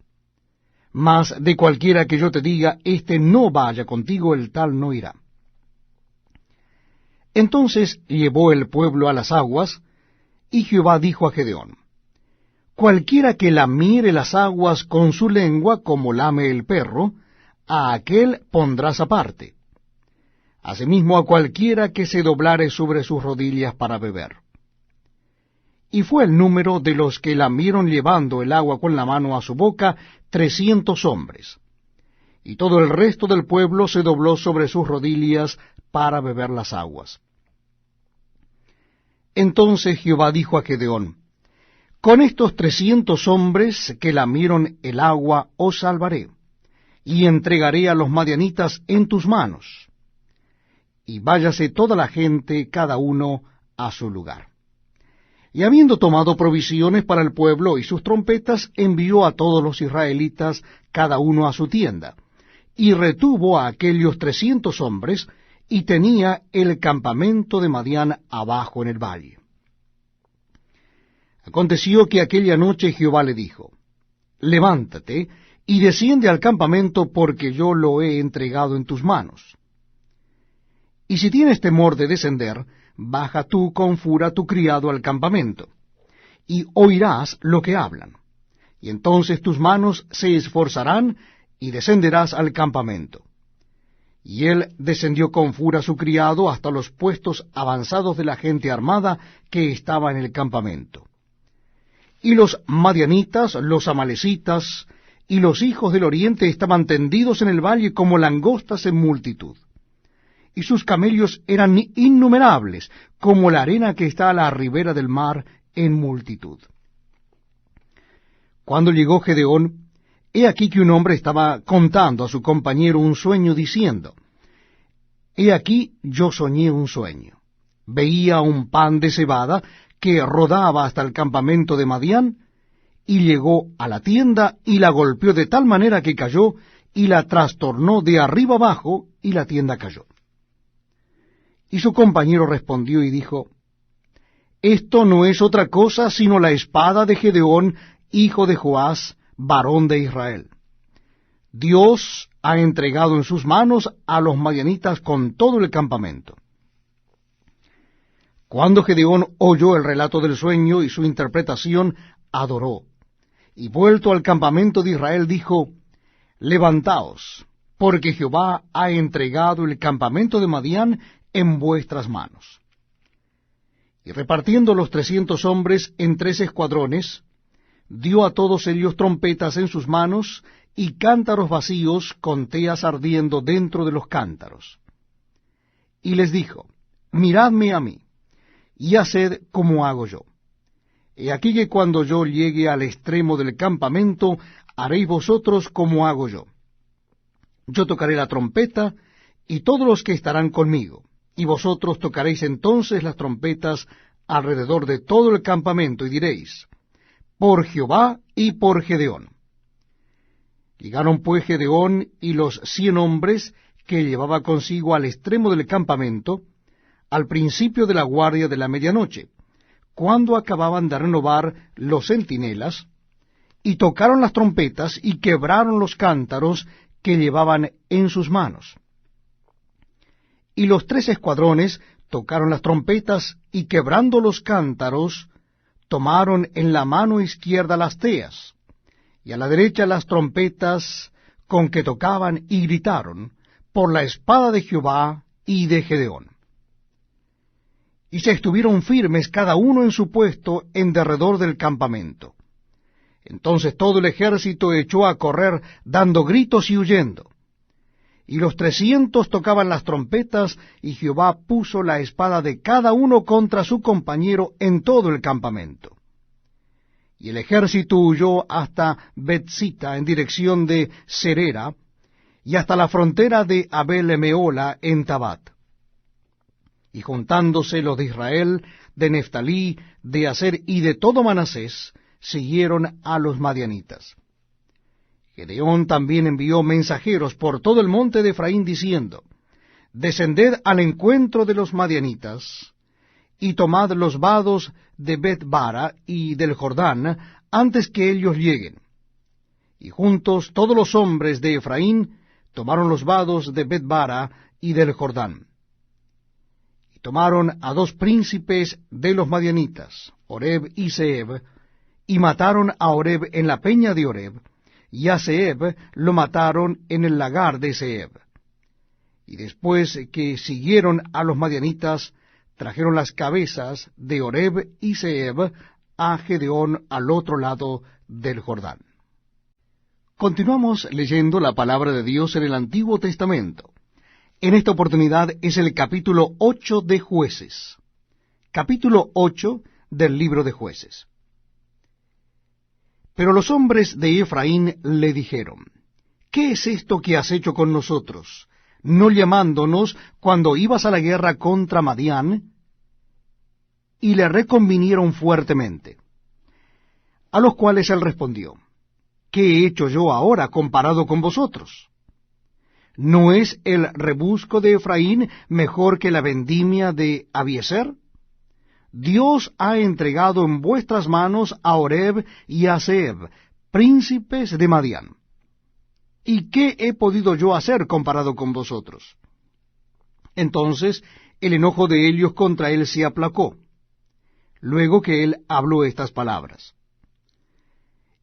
Mas de cualquiera que yo te diga, éste no vaya contigo, el tal no irá. Entonces llevó el pueblo a las aguas, y Jehová dijo a Gedeón, cualquiera que lamiere las aguas con su lengua como lame el perro, a aquel pondrás aparte. Asimismo a cualquiera que se doblare sobre sus rodillas para beber. Y fue el número de los que lamieron llevando el agua con la mano a su boca 300 hombres. Y todo el resto del pueblo se dobló sobre sus rodillas para beber las aguas. Entonces Jehová dijo a Gedeón, con estos 300 hombres que lamieron el agua os salvaré, y entregaré a los madianitas en tus manos. Y váyase toda la gente, cada uno a su lugar. Y habiendo tomado provisiones para el pueblo y sus trompetas, envió a todos los israelitas, cada uno a su tienda, y retuvo a aquellos 300 hombres, y tenía el campamento de Madián abajo en el valle. Aconteció que aquella noche Jehová le dijo, levántate, y desciende al campamento, porque yo lo he entregado en tus manos. Y si tienes temor de descender, baja tú con fura tu criado al campamento, y oirás lo que hablan. Y entonces tus manos se esforzarán, y descenderás al campamento. Y él descendió con fura su criado hasta los puestos avanzados de la gente armada que estaba en el campamento. Y los madianitas, los amalecitas, y los hijos del oriente estaban tendidos en el valle como langostas en multitud. Y sus camellos eran innumerables, como la arena que está a la ribera del mar en multitud. Cuando llegó Gedeón, he aquí que un hombre estaba contando a su compañero un sueño, diciendo, he aquí yo soñé un sueño. Veía un pan de cebada que rodaba hasta el campamento de Madián, y llegó a la tienda, y la golpeó de tal manera que cayó, y la trastornó de arriba abajo, y la tienda cayó. Y su compañero respondió y dijo, esto no es otra cosa sino la espada de Gedeón, hijo de Joás, varón de Israel. Dios ha entregado en sus manos a los madianitas con todo el campamento. Cuando Gedeón oyó el relato del sueño y su interpretación, adoró, y vuelto al campamento de Israel dijo, levantaos, porque Jehová ha entregado el campamento de Madián en vuestras manos. Y repartiendo los 300 hombres en 3 escuadrones, dio a todos ellos trompetas en sus manos, y cántaros vacíos con teas ardiendo dentro de los cántaros. Y les dijo, miradme a mí, y haced como hago yo. He aquí que cuando yo llegue al extremo del campamento, haréis vosotros como hago yo. Yo tocaré la trompeta, y todos los que estarán conmigo, y vosotros tocaréis entonces las trompetas alrededor de todo el campamento, y diréis, por Jehová y por Gedeón. Llegaron pues Gedeón y los 100 hombres que llevaba consigo al extremo del campamento, al principio de la guardia de la medianoche, cuando acababan de renovar los centinelas, y tocaron las trompetas y quebraron los cántaros que llevaban en sus manos. Y los 3 escuadrones tocaron las trompetas, y quebrando los cántaros, tomaron en la mano izquierda las teas, y a la derecha las trompetas con que tocaban, y gritaron, por la espada de Jehová y de Gedeón. Y se estuvieron firmes cada uno en su puesto en derredor del campamento. Entonces todo el ejército echó a correr, dando gritos y huyendo. Y los 300 tocaban las trompetas, y Jehová puso la espada de cada uno contra su compañero en todo el campamento. Y el ejército huyó hasta Betzita en dirección de Serera, y hasta la frontera de Abel-Meola en Tabat. Y juntándose los de Israel, de Neftalí, de Aser y de todo Manasés, siguieron a los madianitas. Gedeón también envió mensajeros por todo el monte de Efraín, diciendo, descended al encuentro de los madianitas, y tomad los vados de Bet-bara y del Jordán, antes que ellos lleguen. Y juntos todos los hombres de Efraín tomaron los vados de Bet-bara y del Jordán. Y tomaron a 2 príncipes de los madianitas, Oreb y Zeeb, y mataron a Oreb en la peña de Oreb, y a Zeeb lo mataron en el lagar de Zeeb. Y después que siguieron a los madianitas, trajeron las cabezas de Oreb y Zeeb a Gedeón al otro lado del Jordán. Continuamos leyendo la palabra de Dios en el Antiguo Testamento. En esta oportunidad es el capítulo 8 de Jueces. Capítulo 8 del libro de Jueces. Pero los hombres de Efraín le dijeron: ¿Qué es esto que has hecho con nosotros, no llamándonos cuando ibas a la guerra contra Madián? Y le reconvinieron fuertemente. A los cuales él respondió: ¿Qué he hecho yo ahora comparado con vosotros? ¿No es el rebusco de Efraín mejor que la vendimia de Abiezer? Dios ha entregado en vuestras manos a Oreb y a Zeeb, príncipes de Madián. ¿Y qué he podido yo hacer comparado con vosotros? Entonces el enojo de ellos contra él se aplacó, luego que él habló estas palabras.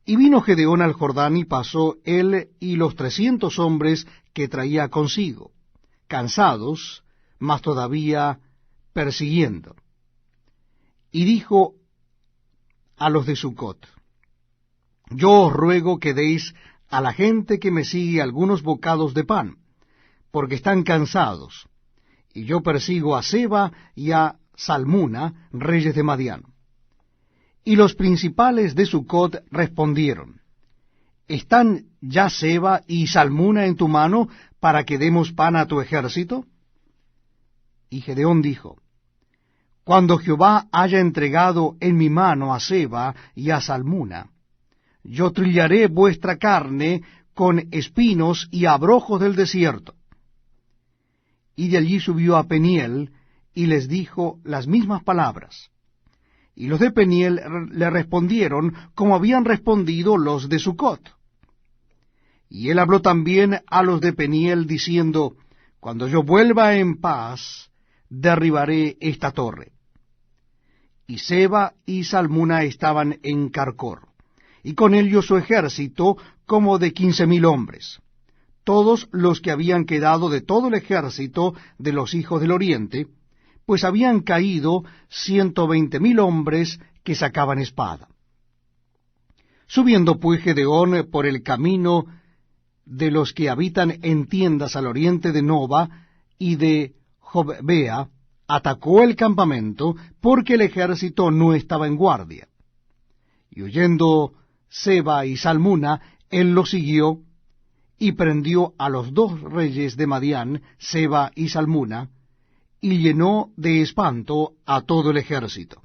Y vino Gedeón al Jordán, y pasó él y los 300 hombres que traía consigo, cansados, mas todavía persiguiendo. Y dijo a los de Sucot: Yo os ruego que deis a la gente que me sigue algunos bocados de pan, porque están cansados, y yo persigo a Seba y a Salmuna, reyes de Madián. Y los principales de Sucot respondieron: ¿Están ya Seba y Salmuna en tu mano para que demos pan a tu ejército? Y Gedeón dijo: Cuando Jehová haya entregado en mi mano a Seba y a Salmuna, yo trillaré vuestra carne con espinos y abrojos del desierto. Y de allí subió a Peniel, y les dijo las mismas palabras. Y los de Peniel le respondieron como habían respondido los de Sucot. Y él habló también a los de Peniel, diciendo: Cuando yo vuelva en paz, derribaré esta torre. Y Seba y Salmuna estaban en Carcor, y con ellos su ejército como de 15,000 hombres, todos los que habían quedado de todo el ejército de los hijos del oriente, pues habían caído 120,000 hombres que sacaban espada. Subiendo pues Gedeón por el camino de los que habitan en tiendas al oriente de Noba y de Jobbea, atacó el campamento, porque el ejército no estaba en guardia. Y oyendo Seba y Salmuna, él los siguió, y prendió a los 2 reyes de Madián, Seba y Salmuna, y llenó de espanto a todo el ejército.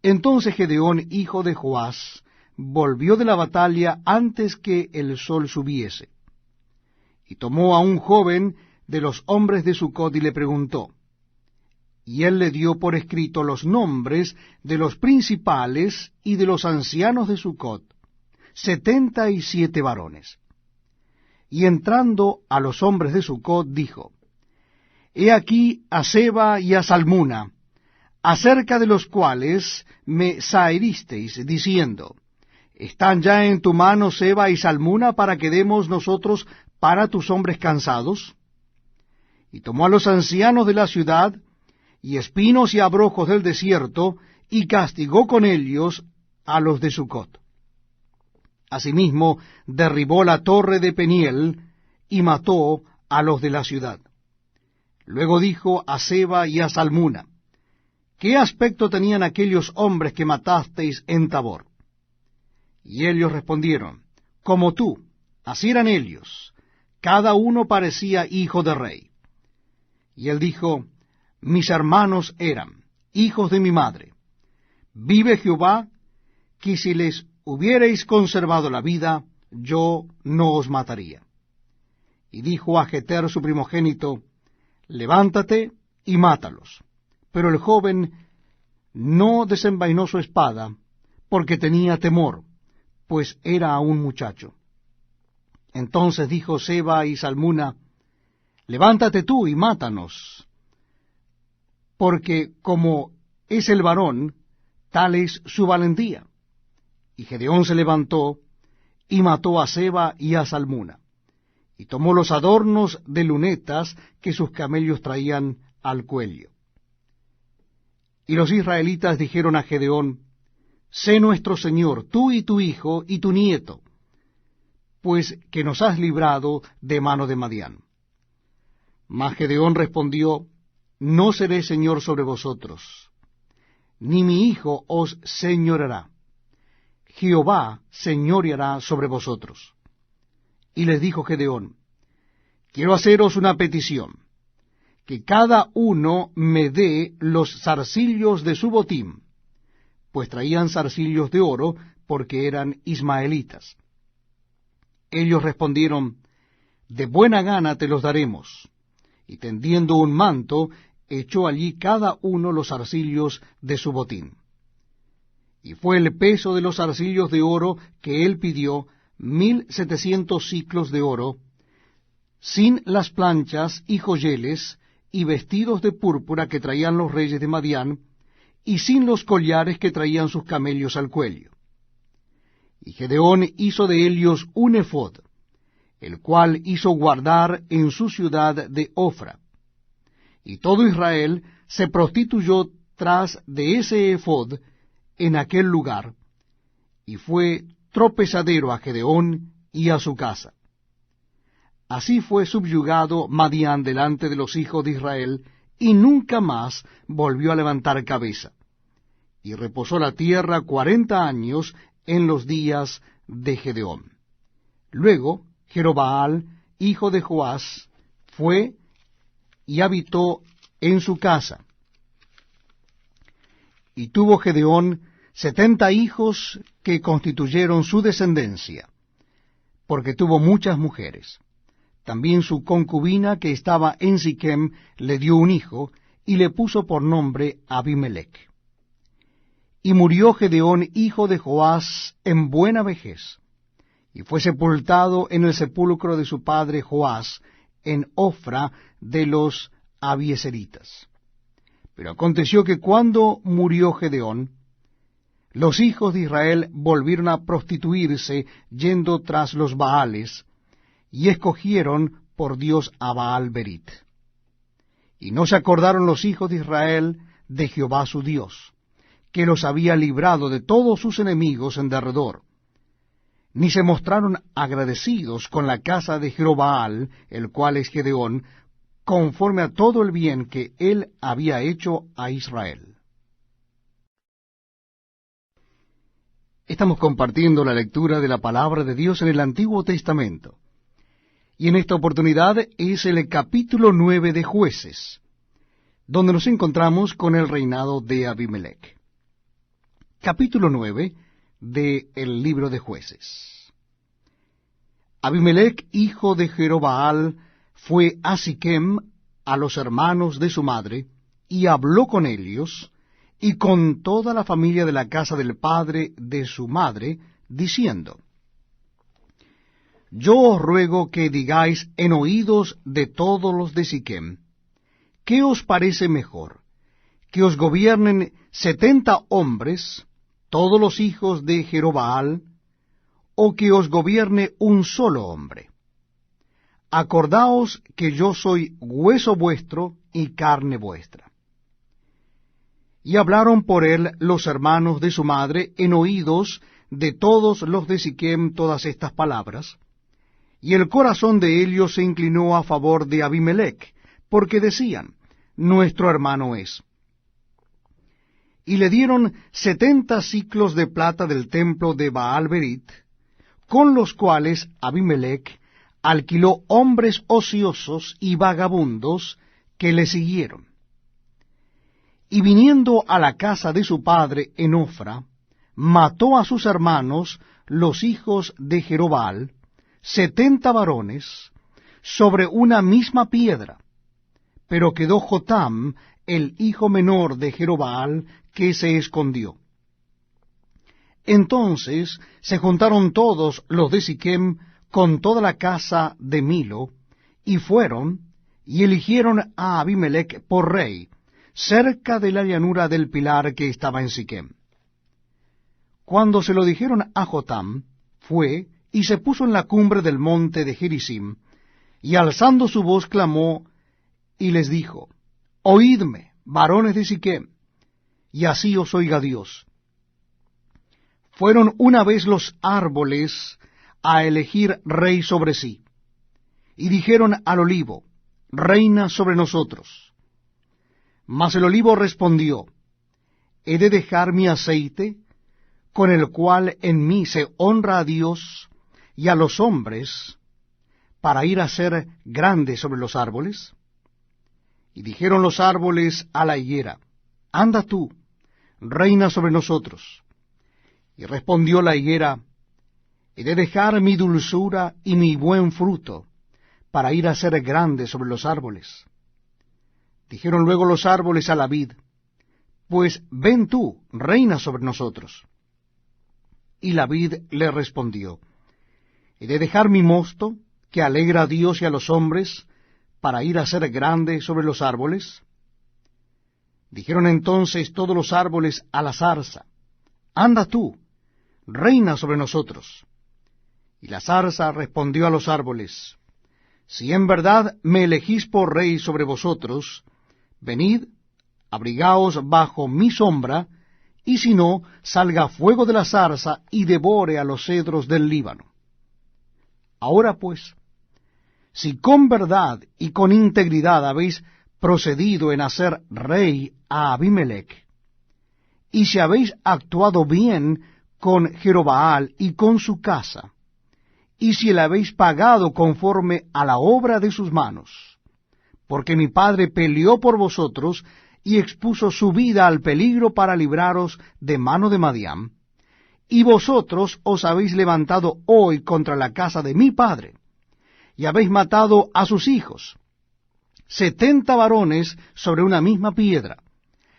Entonces Gedeón, hijo de Joás, volvió de la batalla antes que el sol subiese, y tomó a un joven de los hombres de Sucot y le preguntó, y él le dio por escrito los nombres de los principales y de los ancianos de Sucot, 77 varones. Y entrando a los hombres de Sucot, dijo: He aquí a Seba y a Salmuna, acerca de los cuales me zaheristeis, diciendo: ¿Están ya en tu mano Seba y Salmuna para que demos nosotros para tus hombres cansados? Y tomó a los ancianos de la ciudad, y espinos y abrojos del desierto, y castigó con ellos a los de Sucot. Asimismo derribó la torre de Peniel, y mató a los de la ciudad. Luego dijo a Seba y a Salmuna: ¿Qué aspecto tenían aquellos hombres que matasteis en Tabor? Y ellos respondieron: Como tú, así eran ellos, cada uno parecía hijo de rey. Y él dijo: Mis hermanos eran hijos de mi madre. Vive Jehová, que si les hubierais conservado la vida, yo no os mataría. Y dijo a Jeter su primogénito: levántate y mátalos. Pero el joven no desenvainó su espada, porque tenía temor, pues era aún muchacho. Entonces dijo Seba y Salmuna, levántate tú y mátanos, porque como es el varón, tal es su valentía. Y Gedeón se levantó y mató a Seba y a Salmuna, y tomó los adornos de lunetas que sus camellos traían al cuello. Y los israelitas dijeron a Gedeón, sé nuestro señor, tú y tu hijo y tu nieto, pues que nos has librado de mano de Madián. Mas Gedeón respondió, no seré señor sobre vosotros, ni mi hijo os señoreará. Jehová señoreará sobre vosotros. Y les dijo Gedeón, quiero haceros una petición, que cada uno me dé los zarcillos de su botín, pues traían zarcillos de oro, porque eran ismaelitas. Ellos respondieron, de buena gana te los daremos. Y tendiendo un manto, echó allí cada uno los zarcillos de su botín. Y fue el peso de los zarcillos de oro que él pidió, 1700 siclos de oro, sin las planchas y joyeles y vestidos de púrpura que traían los reyes de Madián, y sin los collares que traían sus camellos al cuello. Y Gedeón hizo de ellos un ephod, el cual hizo guardar en su ciudad de Ofra. Y todo Israel se prostituyó tras de ese ephod en aquel lugar, y fue tropezadero a Gedeón y a su casa. Así fue subyugado Madián delante de los hijos de Israel, y nunca más volvió a levantar cabeza. Y reposó la tierra 40 años en los días de Gedeón. Luego Jerobaal, hijo de Joás, fue y habitó en su casa. Y tuvo Gedeón 70 hijos que constituyeron su descendencia, porque tuvo muchas mujeres. También su concubina, que estaba en Siquem, le dio un hijo, y le puso por nombre Abimelech. Y murió Gedeón, hijo de Joás, en buena vejez, y fue sepultado en el sepulcro de su padre Joás, en Ofra de los Abieseritas. Pero aconteció que cuando murió Gedeón, los hijos de Israel volvieron a prostituirse yendo tras los Baales, y escogieron por Dios a Baal Berit. Y no se acordaron los hijos de Israel de Jehová su Dios, que los había librado de todos sus enemigos en derredor, ni se mostraron agradecidos con la casa de Jerobaal, el cual es Gedeón, conforme a todo el bien que él había hecho a Israel. Estamos compartiendo la lectura de la palabra de Dios en el Antiguo Testamento. Y en esta oportunidad es el capítulo 9 de Jueces, donde nos encontramos con el reinado de Abimelech. Capítulo 9 del libro de Jueces. Abimelech, hijo de Jerobaal, fue a Siquem, a los hermanos de su madre, y habló con ellos, y con toda la familia de la casa del padre de su madre, diciendo, yo os ruego que digáis en oídos de todos los de Siquem, ¿qué os parece mejor? ¿Que os gobiernen 70 hombres, todos los hijos de Jerobaal, o que os gobierne un solo hombre? Acordaos que yo soy hueso vuestro y carne vuestra. Y hablaron por él los hermanos de su madre en oídos de todos los de Siquem todas estas palabras, y el corazón de ellos se inclinó a favor de Abimelech, porque decían, nuestro hermano es. Y le dieron 70 siclos de plata del templo de Baal Berit, con los cuales Abimelech alquiló hombres ociosos y vagabundos que le siguieron. Y viniendo a la casa de su padre en Ofra, mató a sus hermanos, los hijos de Jerobaal, 70 varones, sobre una misma piedra, pero quedó Jotam, el hijo menor de Jerobbaal, que se escondió. Entonces se juntaron todos los de Siquem con toda la casa de Milo, y fueron y eligieron a Abimelech por rey, cerca de la llanura del pilar que estaba en Siquem. Cuando se lo dijeron a Jotam, fue y se puso en la cumbre del monte de Gerizim, y alzando su voz clamó, y les dijo, Oídme, varones de Siquem, y así os oiga Dios. Fueron una vez los árboles a elegir rey sobre sí, y dijeron al olivo, reina sobre nosotros. Mas el olivo respondió, ¿he de dejar mi aceite, con el cual en mí se honra a Dios y a los hombres, para ir a ser grande sobre los árboles? Y dijeron los árboles a la higuera, anda tú, reina sobre nosotros. Y respondió la higuera, he de dejar mi dulzura y mi buen fruto, para ir a ser grande sobre los árboles. Dijeron luego los árboles a la vid, pues ven tú, reina sobre nosotros. Y la vid le respondió, he de dejar mi mosto, que alegra a Dios y a los hombres, para ir a ser grande sobre los árboles. Dijeron entonces todos los árboles a la zarza, anda tú, reina sobre nosotros. Y la zarza respondió a los árboles, si en verdad me elegís por rey sobre vosotros, venid, abrigaos bajo mi sombra, y si no, salga fuego de la zarza y devore a los cedros del Líbano. Ahora pues, si con verdad y con integridad habéis procedido en hacer rey a Abimelech, y si habéis actuado bien con Jerobbaal y con su casa, y si le habéis pagado conforme a la obra de sus manos, porque mi padre peleó por vosotros y expuso su vida al peligro para libraros de mano de Madián, y vosotros os habéis levantado hoy contra la casa de mi padre, y habéis matado a sus hijos, 70 varones sobre una misma piedra,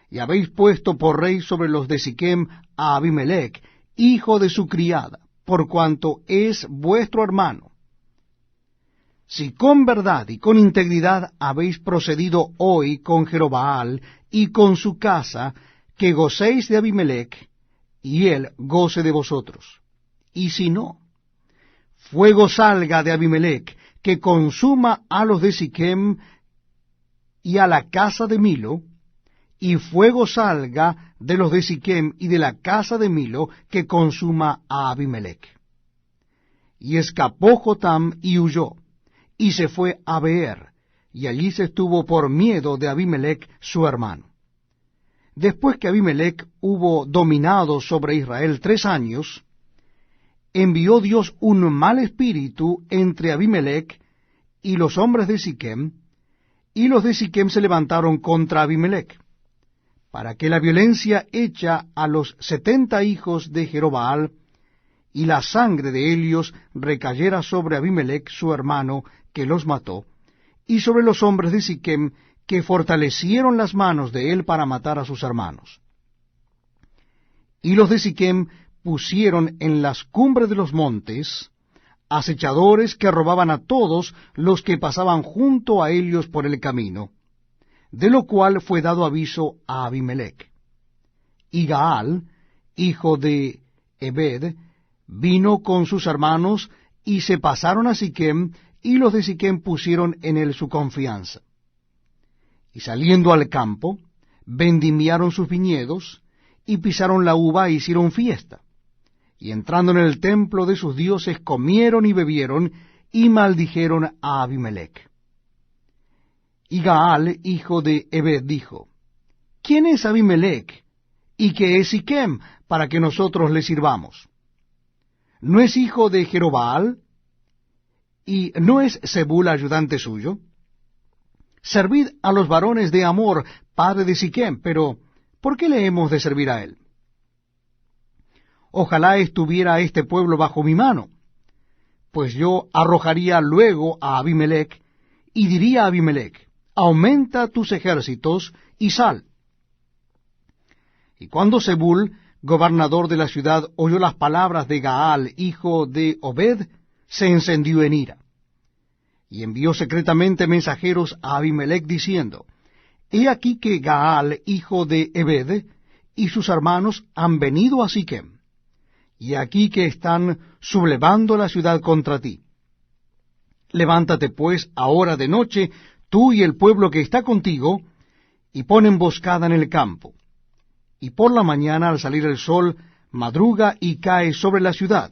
y habéis puesto por rey sobre los de Siquem a Abimelech, hijo de su criada, por cuanto es vuestro hermano. Si con verdad y con integridad habéis procedido hoy con Jerobbaal y con su casa, que gocéis de Abimelech, y él goce de vosotros. Y si no, fuego salga de Abimelech, que consuma a los de Siquem y a la casa de Milo, y fuego salga de los de Siquem y de la casa de Milo, que consuma a Abimelech. Y escapó Jotam y huyó, y se fue a Beer, y allí se estuvo por miedo de Abimelech su hermano. Después que Abimelech hubo dominado sobre Israel 3 años, envió Dios un mal espíritu entre Abimelech y los hombres de Siquem, y los de Siquem se levantaron contra Abimelech, para que la violencia hecha a los 70 hijos de Jerobbaal y la sangre de ellos recayera sobre Abimelech su hermano, que los mató, y sobre los hombres de Siquem, que fortalecieron las manos de él para matar a sus hermanos. Y los de Siquem pusieron en las cumbres de los montes acechadores que robaban a todos los que pasaban junto a ellos por el camino, de lo cual fue dado aviso a Abimelech. Y Gaal, hijo de Ebed, vino con sus hermanos, y se pasaron a Siquem, y los de Siquem pusieron en él su confianza. Y saliendo al campo, vendimiaron sus viñedos, y pisaron la uva e hicieron fiesta. Y entrando en el templo de sus dioses, comieron y bebieron, y maldijeron a Abimelech. Y Gaal, hijo de Ebed, dijo, ¿quién es Abimelech, y qué es Siquem, para que nosotros le sirvamos? ¿No es hijo de Jerobbaal? ¿Y no es Zebul ayudante suyo? Servid a los varones de Amor, padre de Siquem, pero ¿por qué le hemos de servir a él? Ojalá estuviera este pueblo bajo mi mano, pues yo arrojaría luego a Abimelech, y diría a Abimelech, aumenta tus ejércitos y sal. Y cuando Zebul, gobernador de la ciudad, oyó las palabras de Gaal, hijo de Obed, se encendió en ira. Y envió secretamente mensajeros a Abimelech diciendo, He aquí que Gaal, hijo de Ebed, y sus hermanos han venido a Siquem, y aquí que están sublevando la ciudad contra ti. Levántate pues ahora de noche, tú y el pueblo que está contigo, y pon emboscada en el campo. Y por la mañana, al salir el sol, madruga y cae sobre la ciudad.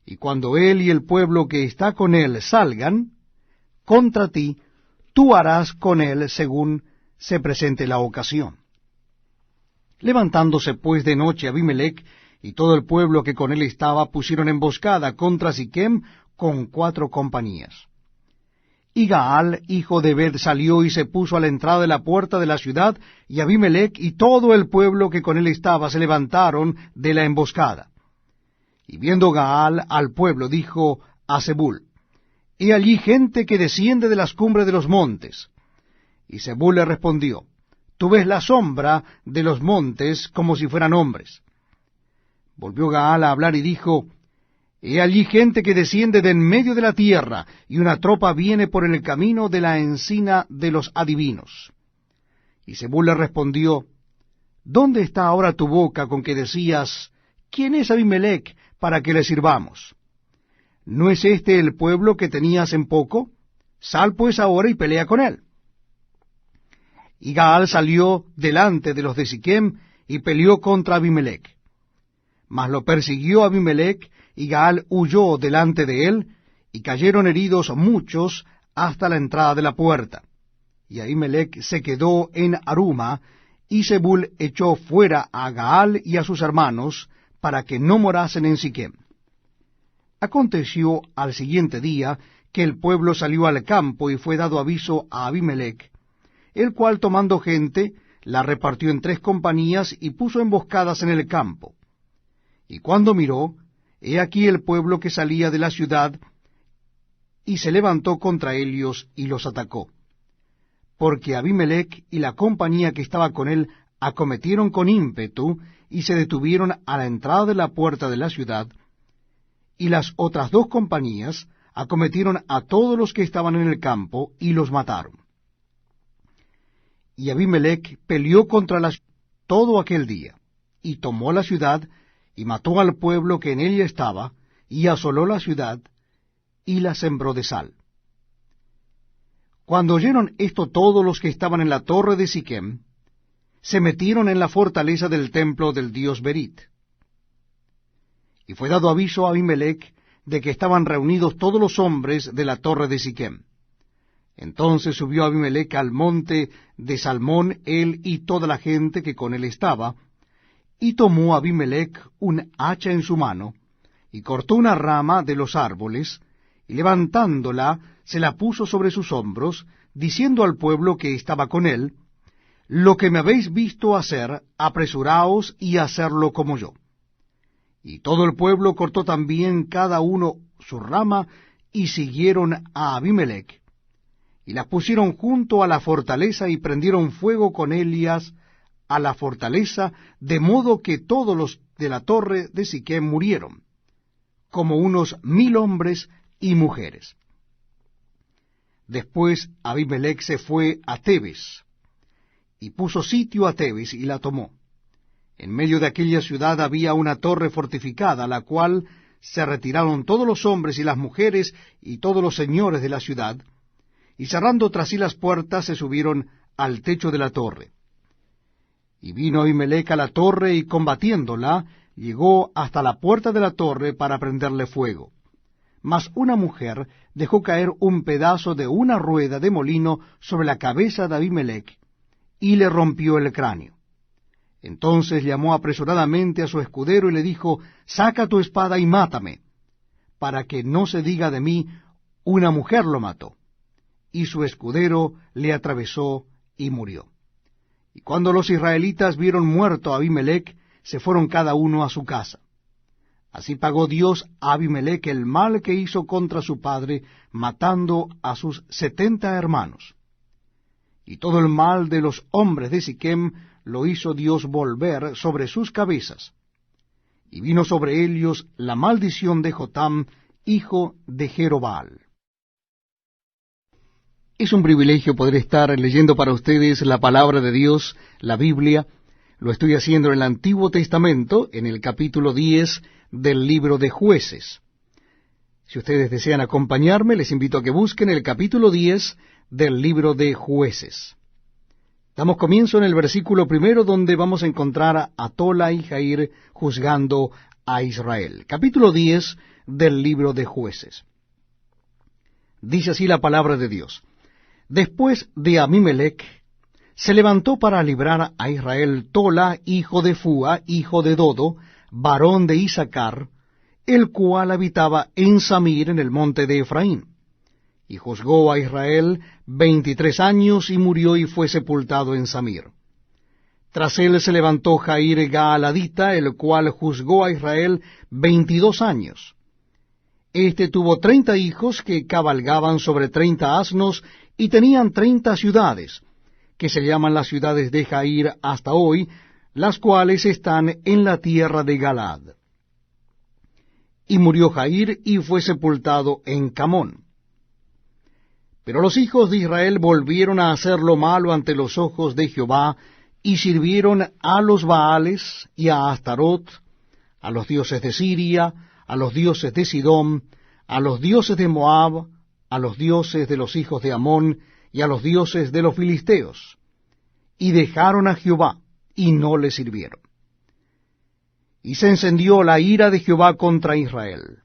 Y cuando él y el pueblo que está con él salgan contra ti, tú harás con él según se presente la ocasión. Levantándose pues de noche Abimelech y todo el pueblo que con él estaba pusieron emboscada contra Siquem con 4 compañías. Y Gaal, hijo de Ebed, salió y se puso a la entrada de la puerta de la ciudad, y Abimelech y todo el pueblo que con él estaba se levantaron de la emboscada. Y viendo Gaal al pueblo, dijo a Zebul, He allí gente que desciende de las cumbres de los montes. Y Zebul le respondió, Tú ves la sombra de los montes como si fueran hombres. Volvió Gaal a hablar y dijo, He allí gente que desciende de en medio de la tierra, y una tropa viene por el camino de la encina de los adivinos. Y Zebul le respondió, ¿Dónde está ahora tu boca con que decías, ¿Quién es Abimelech para que le sirvamos? ¿No es este el pueblo que tenías en poco? Sal pues ahora y pelea con él. Y Gaal salió delante de los de Siquem y peleó contra Abimelech. Mas lo persiguió Abimelech, y Gaal huyó delante de él, y cayeron heridos muchos hasta la entrada de la puerta. Y Abimelech se quedó en Aruma, y Zebul echó fuera a Gaal y a sus hermanos, para que no morasen en Siquem. Aconteció al siguiente día que el pueblo salió al campo, y fue dado aviso a Abimelech, el cual tomando gente, la repartió en 3 compañías, y puso emboscadas en el campo. Y cuando miró, he aquí el pueblo que salía de la ciudad, y se levantó contra ellos y los atacó. Porque Abimelech y la compañía que estaba con él acometieron con ímpetu, y se detuvieron a la entrada de la puerta de la ciudad, y las otras 2 compañías acometieron a todos los que estaban en el campo, y los mataron. Y Abimelech peleó contra la ciudad todo aquel día, y tomó la ciudad, y mató al pueblo que en ella estaba, y asoló la ciudad, y la sembró de sal. Cuando oyeron esto todos los que estaban en la torre de Siquem, se metieron en la fortaleza del templo del dios Berit. Y fue dado aviso a Abimelech de que estaban reunidos todos los hombres de la torre de Siquem. Entonces subió Abimelech al monte de Salmón, él y toda la gente que con él estaba, y tomó Abimelech un hacha en su mano, y cortó una rama de los árboles, y levantándola, se la puso sobre sus hombros, diciendo al pueblo que estaba con él, Lo que me habéis visto hacer, apresuraos y hacerlo como yo. Y todo el pueblo cortó también cada uno su rama, y siguieron a Abimelech, y las pusieron junto a la fortaleza, y prendieron fuego con ellas a la fortaleza, de modo que todos los de la torre de Siquem murieron, como unos 1000 hombres y mujeres. Después Abimelech se fue a Tebes, y puso sitio a Tebes, y la tomó. En medio de aquella ciudad había una torre fortificada, a la cual se retiraron todos los hombres y las mujeres y todos los señores de la ciudad, y cerrando tras sí las puertas se subieron al techo de la torre. Y vino Abimelech a la torre, y combatiéndola, llegó hasta la puerta de la torre para prenderle fuego. Mas una mujer dejó caer un pedazo de una rueda de molino sobre la cabeza de Abimelech, y le rompió el cráneo. Entonces llamó apresuradamente a su escudero y le dijo, Saca tu espada y mátame, para que no se diga de mí, una mujer lo mató. Y su escudero le atravesó y murió. Y cuando los israelitas vieron muerto a Abimelech, se fueron cada uno a su casa. Así pagó Dios a Abimelech el mal que hizo contra su padre, matando a sus 70 hermanos. y todo el mal de los hombres de Siquem lo hizo Dios volver sobre sus cabezas. Y vino sobre ellos la maldición de Jotam, hijo de Jerobbaal. Es un privilegio poder estar leyendo para ustedes la palabra de Dios, la Biblia. Lo estoy haciendo en el Antiguo Testamento, en el capítulo 10 del libro de Jueces. Si ustedes desean acompañarme, les invito a que busquen el capítulo 10 del libro de Jueces. Damos comienzo en el versículo 1, donde vamos a encontrar a Tola y Jair juzgando a Israel. Capítulo 10 del libro de Jueces. Dice así la palabra de Dios. Después de Abimelech, se levantó para librar a Israel Tola, hijo de Fúa, hijo de Dodo, varón de Isaacar, el cual habitaba en Samir, en el monte de Efraín. Y juzgó a Israel 23 años, y murió y fue sepultado en Samir. Tras él se levantó Jair Gaaladita, el cual juzgó a Israel 22 años. Este tuvo 30 hijos que cabalgaban sobre 30 asnos, y tenían 30 ciudades, que se llaman las ciudades de Jair hasta hoy, las cuales están en la tierra de Galaad. Y murió Jair, y fue sepultado en Camón. Pero los hijos de Israel volvieron a hacer lo malo ante los ojos de Jehová, y sirvieron a los Baales y a Astarot, a los dioses de Siria, a los dioses de Sidón, a los dioses de Moab, a los dioses de los hijos de Amón, y a los dioses de los filisteos, y dejaron a Jehová, y no le sirvieron. Y se encendió la ira de Jehová contra Israel,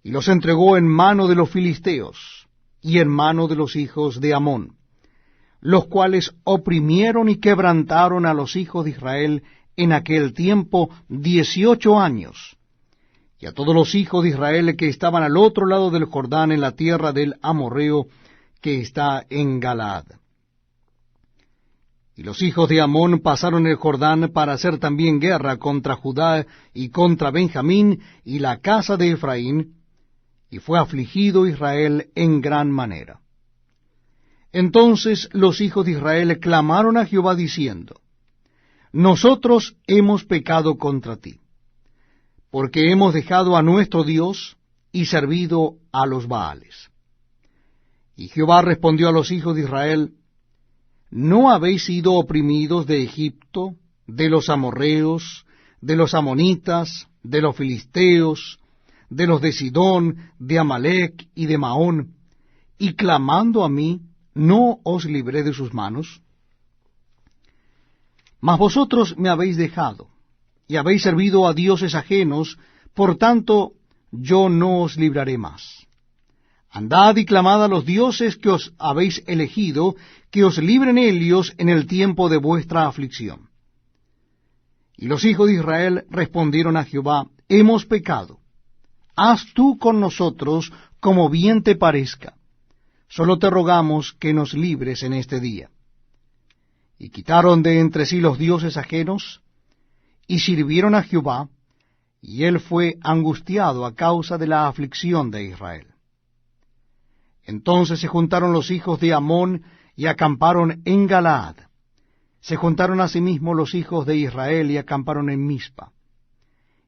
y los entregó en mano de los filisteos, y en mano de los hijos de Amón, los cuales oprimieron y quebrantaron a los hijos de Israel en aquel tiempo 18 años, y a todos los hijos de Israel que estaban al otro lado del Jordán, en la tierra del Amorreo, que está en Galaad. Y los hijos de Amón pasaron el Jordán para hacer también guerra contra Judá y contra Benjamín y la casa de Efraín, y fue afligido Israel en gran manera. Entonces los hijos de Israel clamaron a Jehová diciendo, Nosotros hemos pecado contra ti, porque hemos dejado a nuestro Dios y servido a los Baales. Y Jehová respondió a los hijos de Israel, ¿No habéis sido oprimidos de Egipto, de los amorreos, de los amonitas, de los filisteos, de los de Sidón, de Amalec y de Maón, y clamando a mí, no os libré de sus manos? Mas vosotros me habéis dejado, y habéis servido a dioses ajenos, por tanto yo no os libraré más. Andad y clamad a los dioses que os habéis elegido, que os libren ellos en el tiempo de vuestra aflicción. Y los hijos de Israel respondieron a Jehová, Hemos pecado. Haz tú con nosotros como bien te parezca. Solo te rogamos que nos libres en este día. Y quitaron de entre sí los dioses ajenos, y sirvieron a Jehová, y él fue angustiado a causa de la aflicción de Israel. Entonces se juntaron los hijos de Amón, y acamparon en Galaad. Se juntaron asimismo los hijos de Israel, y acamparon en Mizpa.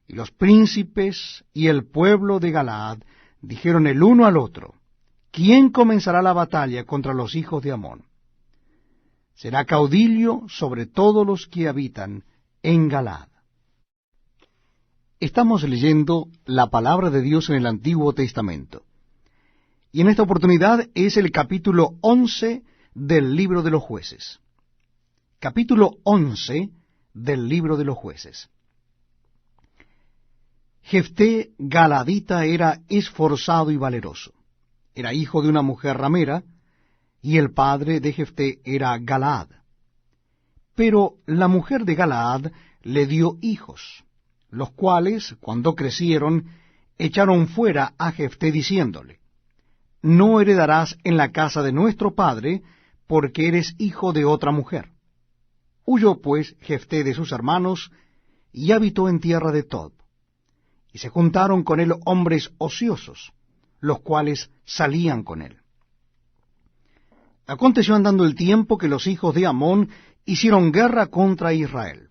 Y los príncipes y el pueblo de Galaad dijeron el uno al otro, ¿Quién comenzará la batalla contra los hijos de Amón? Será caudillo sobre todos los que habitan en Galaad. Estamos leyendo la palabra de Dios en el Antiguo Testamento. Y en esta oportunidad es el capítulo 11 del libro de los Jueces. Capítulo 11 del libro de los Jueces. Jefté Galadita era esforzado y valeroso. Era hijo de una mujer ramera, y el padre de Jefté era Galaad. Pero la mujer de Galaad le dio hijos, los cuales, cuando crecieron, echaron fuera a Jefté diciéndole, No heredarás en la casa de nuestro padre, porque eres hijo de otra mujer. Huyó pues Jefté de sus hermanos, y habitó en tierra de Tob. Y se juntaron con él hombres ociosos, los cuales salían con él. Aconteció andando el tiempo que los hijos de Amón hicieron guerra contra Israel.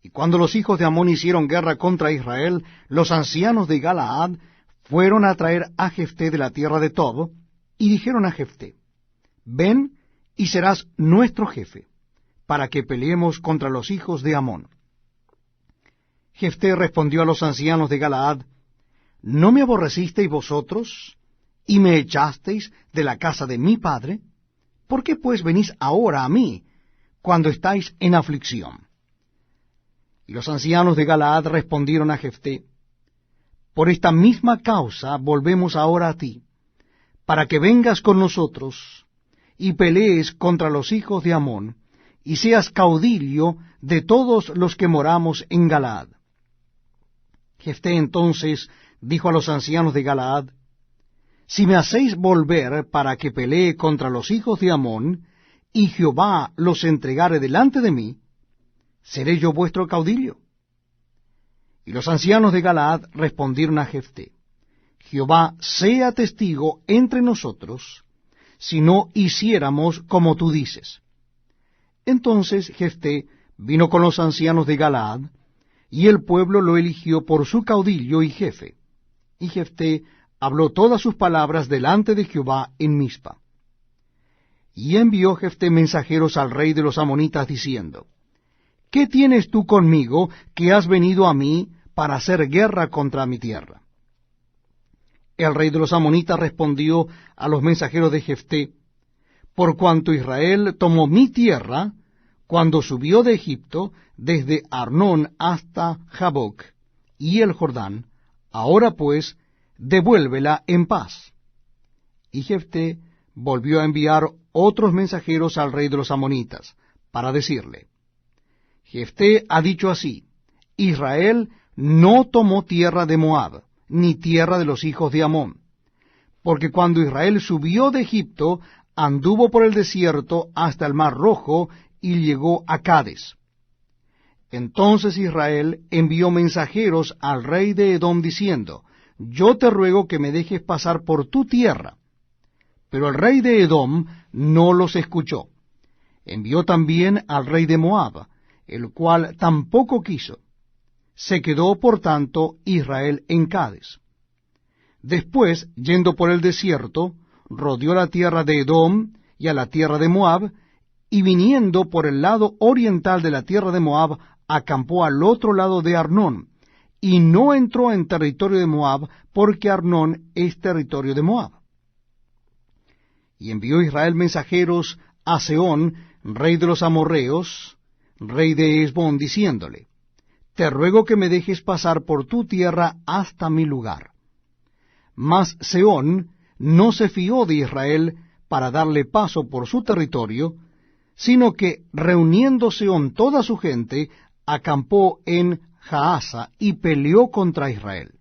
Y cuando los hijos de Amón hicieron guerra contra Israel, los ancianos de Galaad fueron a traer a Jefté de la tierra de Tob, y dijeron a Jefté: Ven y serás nuestro jefe, para que peleemos contra los hijos de Amón. Jefté respondió a los ancianos de Galaad: ¿No me aborrecisteis vosotros, y me echasteis de la casa de mi padre? ¿Por qué pues venís ahora a mí, cuando estáis en aflicción? Y los ancianos de Galaad respondieron a Jefté: Por esta misma causa volvemos ahora a ti, para que vengas con nosotros, y pelees contra los hijos de Amón, y seas caudillo de todos los que moramos en Galaad. Jefté entonces dijo a los ancianos de Galaad: Si me hacéis volver para que pelee contra los hijos de Amón, y Jehová los entregare delante de mí, ¿seré yo vuestro caudillo? Y los ancianos de Galaad respondieron a Jefté: Jehová sea testigo entre nosotros, si no hiciéramos como tú dices. Entonces Jefté vino con los ancianos de Galaad, y el pueblo lo eligió por su caudillo y jefe. Y Jefté habló todas sus palabras delante de Jehová en Mizpa. Y envió Jefté mensajeros al rey de los amonitas, diciendo: ¿Qué tienes tú conmigo, que has venido a mí para hacer guerra contra mi tierra? El rey de los amonitas respondió a los mensajeros de Jefté: Por cuanto Israel tomó mi tierra, cuando subió de Egipto, desde Arnón hasta Jaboc y el Jordán, ahora pues, devuélvela en paz. Y Jefté volvió a enviar otros mensajeros al rey de los amonitas, para decirle: Jefté ha dicho así: Israel no tomó tierra de Moab, ni tierra de los hijos de Amón, porque cuando Israel subió de Egipto, anduvo por el desierto hasta el mar Rojo, y llegó a Cades. Entonces Israel envió mensajeros al rey de Edom, diciendo: Yo te ruego que me dejes pasar por tu tierra. Pero el rey de Edom no los escuchó. Envió también al rey de Moab, el cual tampoco quiso. Se quedó, por tanto, Israel en Cades. Después, yendo por el desierto, rodeó la tierra de Edom y a la tierra de Moab, y viniendo por el lado oriental de la tierra de Moab, acampó al otro lado de Arnón, y no entró en territorio de Moab, porque Arnón es territorio de Moab. Y envió Israel mensajeros a Sehón, rey de los amorreos, rey de Hesbón, diciéndole: Te ruego que me dejes pasar por tu tierra hasta mi lugar. Mas Sehón no se fió de Israel para darle paso por su territorio, sino que, reuniendo Sehón toda su gente, acampó en Jaasa y peleó contra Israel.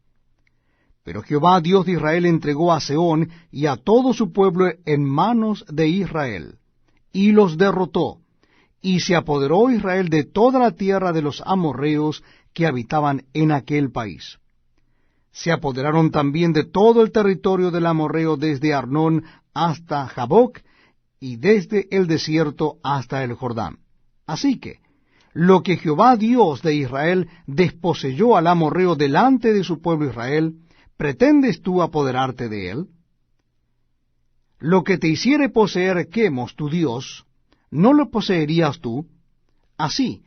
Pero Jehová, Dios de Israel, entregó a Sehón y a todo su pueblo en manos de Israel, y los derrotó, y se apoderó Israel de toda la tierra de los amorreos que habitaban en aquel país. Se apoderaron también de todo el territorio del amorreo desde Arnón hasta Jaboc, y desde el desierto hasta el Jordán. Así que, lo que Jehová Dios de Israel desposeyó al amorreo delante de su pueblo Israel, ¿pretendes tú apoderarte de él? Lo que te hiciere poseer Quemos, tu Dios, ¿no lo poseerías tú? Así,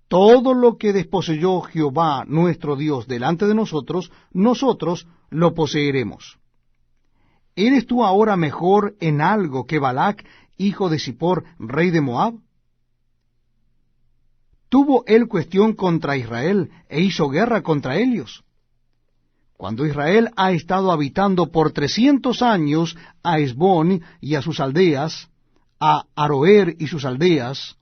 todo lo que desposeyó Jehová nuestro Dios delante de nosotros, nosotros lo poseeremos. ¿Eres tú ahora mejor en algo que Balac, hijo de Zippor, rey de Moab? ¿Tuvo él cuestión contra Israel e hizo guerra contra ellos? Cuando Israel ha estado habitando por 300 años a Hesbón y a sus aldeas, a Aroer y sus aldeas,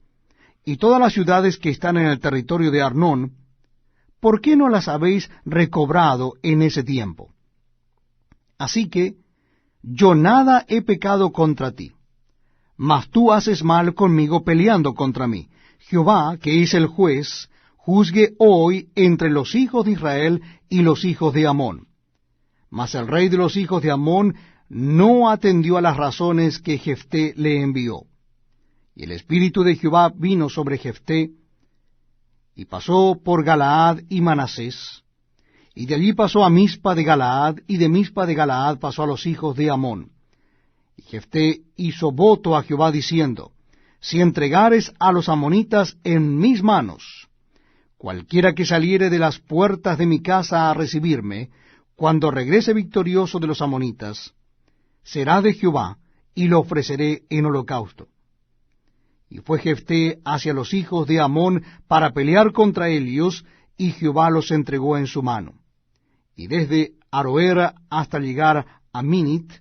y todas las ciudades que están en el territorio de Arnón, ¿por qué no las habéis recobrado en ese tiempo? Así que, yo nada he pecado contra ti, mas tú haces mal conmigo peleando contra mí. Jehová, que es el juez, juzgue hoy entre los hijos de Israel y los hijos de Amón. Mas el rey de los hijos de Amón no atendió a las razones que Jefté le envió. Y el espíritu de Jehová vino sobre Jefté, y pasó por Galaad y Manasés, y de allí pasó a Mizpa de Galaad, y de Mizpa de Galaad pasó a los hijos de Amón. Y Jefté hizo voto a Jehová diciendo, si entregares a los amonitas en mis manos, cualquiera que saliere de las puertas de mi casa a recibirme, cuando regrese victorioso de los amonitas, será de Jehová, y lo ofreceré en holocausto. Y fue Jefté hacia los hijos de Amón para pelear contra ellos, y Jehová los entregó en su mano. Y desde Aroer hasta llegar a Minit,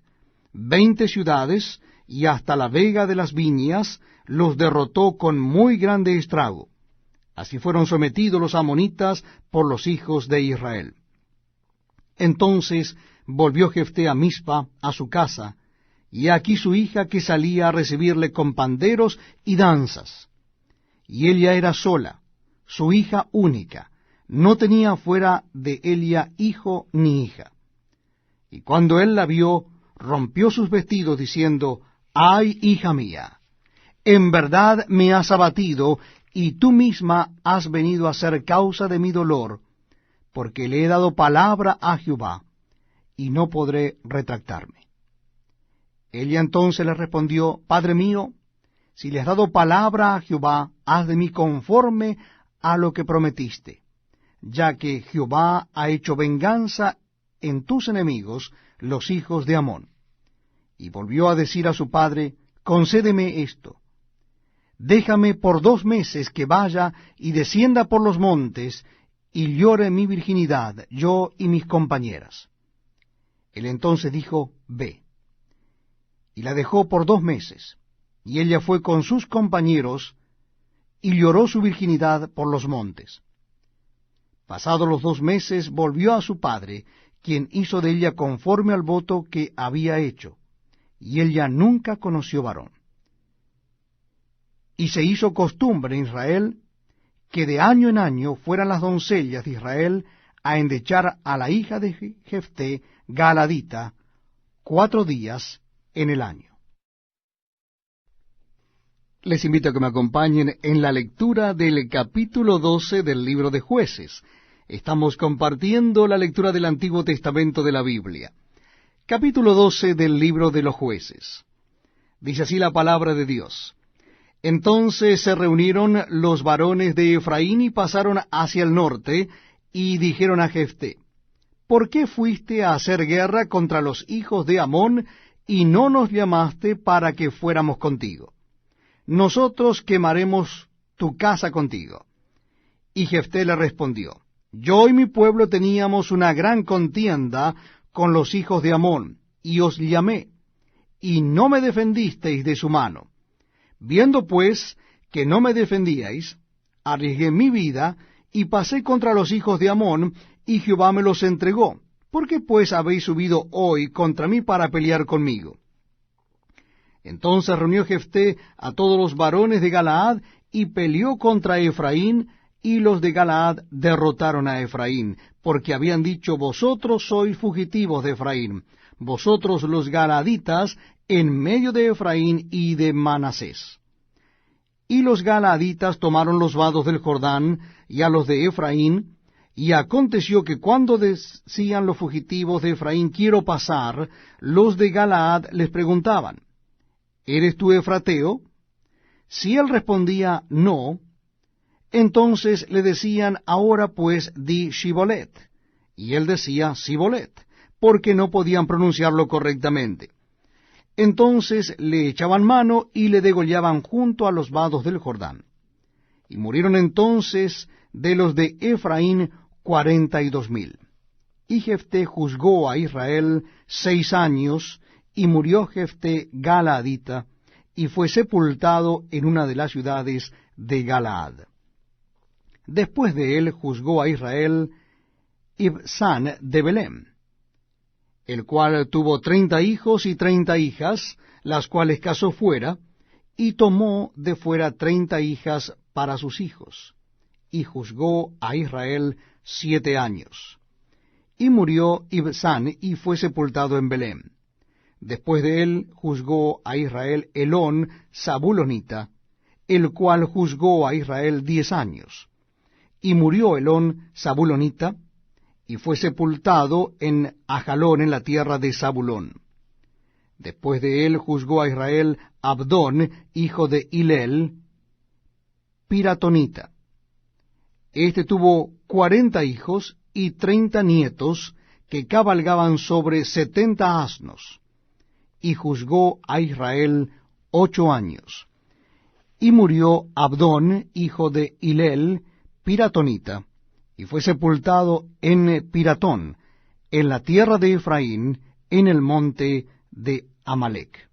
20 ciudades, y hasta la vega de las viñas, los derrotó con muy grande estrago. Así fueron sometidos los amonitas por los hijos de Israel. Entonces volvió Jefté a Mizpa, a su casa, y aquí su hija que salía a recibirle con panderos y danzas. Y ella era sola, su hija única, no tenía fuera de ella hijo ni hija. Y cuando él la vio, rompió sus vestidos, diciendo, ¡ay, hija mía! En verdad me has abatido, y tú misma has venido a ser causa de mi dolor, porque le he dado palabra a Jehová, y no podré retractarme. Ella entonces le respondió, Padre mío, si le has dado palabra a Jehová, haz de mí conforme a lo que prometiste, ya que Jehová ha hecho venganza en tus enemigos, los hijos de Amón. Y volvió a decir a su padre, concédeme esto, déjame por 2 meses que vaya y descienda por los montes, y llore mi virginidad, yo y mis compañeras. Él entonces dijo, ve. Y la dejó por 2 meses, y ella fue con sus compañeros, y lloró su virginidad por los montes. Pasados los 2 meses, volvió a su padre, quien hizo de ella conforme al voto que había hecho, y ella nunca conoció varón. Y se hizo costumbre en Israel, que de año en año fueran las doncellas de Israel a endechar a la hija de Jefté, Galadita, 4 días en el año. Les invito a que me acompañen en la lectura del capítulo 12 del libro de Jueces. Estamos compartiendo la lectura del Antiguo Testamento de la Biblia. Capítulo 12 del libro de los Jueces. Dice así la palabra de Dios. Entonces se reunieron los varones de Efraín y pasaron hacia el norte, y dijeron a Jefté, ¿por qué fuiste a hacer guerra contra los hijos de Amón, y no nos llamaste para que fuéramos contigo? Nosotros quemaremos tu casa contigo. Y Jefté le respondió, yo y mi pueblo teníamos una gran contienda con los hijos de Amón, y os llamé, y no me defendisteis de su mano. Viendo pues que no me defendíais, arriesgué mi vida, y pasé contra los hijos de Amón, y Jehová me los entregó. ¿Por qué pues habéis subido hoy contra mí para pelear conmigo? Entonces reunió Jefté a todos los varones de Galaad, y peleó contra Efraín, y los de Galaad derrotaron a Efraín, porque habían dicho, vosotros sois fugitivos de Efraín, vosotros los galaaditas, en medio de Efraín y de Manasés. Y los galaaditas tomaron los vados del Jordán, y a los de Efraín, y aconteció que cuando decían los fugitivos de Efraín, quiero pasar, los de Galaad les preguntaban, ¿eres tú efrateo? Si él respondía, no, entonces le decían, ahora pues di Shibolet. Y él decía Sibolet, porque no podían pronunciarlo correctamente. Entonces le echaban mano y le degollaban junto a los vados del Jordán. Y murieron entonces de los de Efraín 42,000. Y Jefté juzgó a Israel 6 años, y murió Jefté Galaadita, y fue sepultado en una de las ciudades de Galaad. Después de él juzgó a Israel Ibsán de Belem, el cual tuvo 30 hijos y 30 hijas, las cuales casó fuera, y tomó de fuera 30 hijas para sus hijos, y juzgó a Israel 7 años. Y murió Ibsán, y fue sepultado en Belem. Después de él juzgó a Israel Elón Zabulonita, el cual juzgó a Israel 10 años. Y murió Elón Zabulonita, y fue sepultado en Ajalón, en la tierra de Zabulón. Después de él juzgó a Israel Abdón, hijo de Hilel, Piratonita. Este tuvo 40 hijos y 30 nietos, que cabalgaban sobre 70 asnos, y juzgó a Israel 8 años. Y murió Abdón, hijo de Hilel, Piratonita, y fue sepultado en Piratón, en la tierra de Efraín, en el monte de Amalec.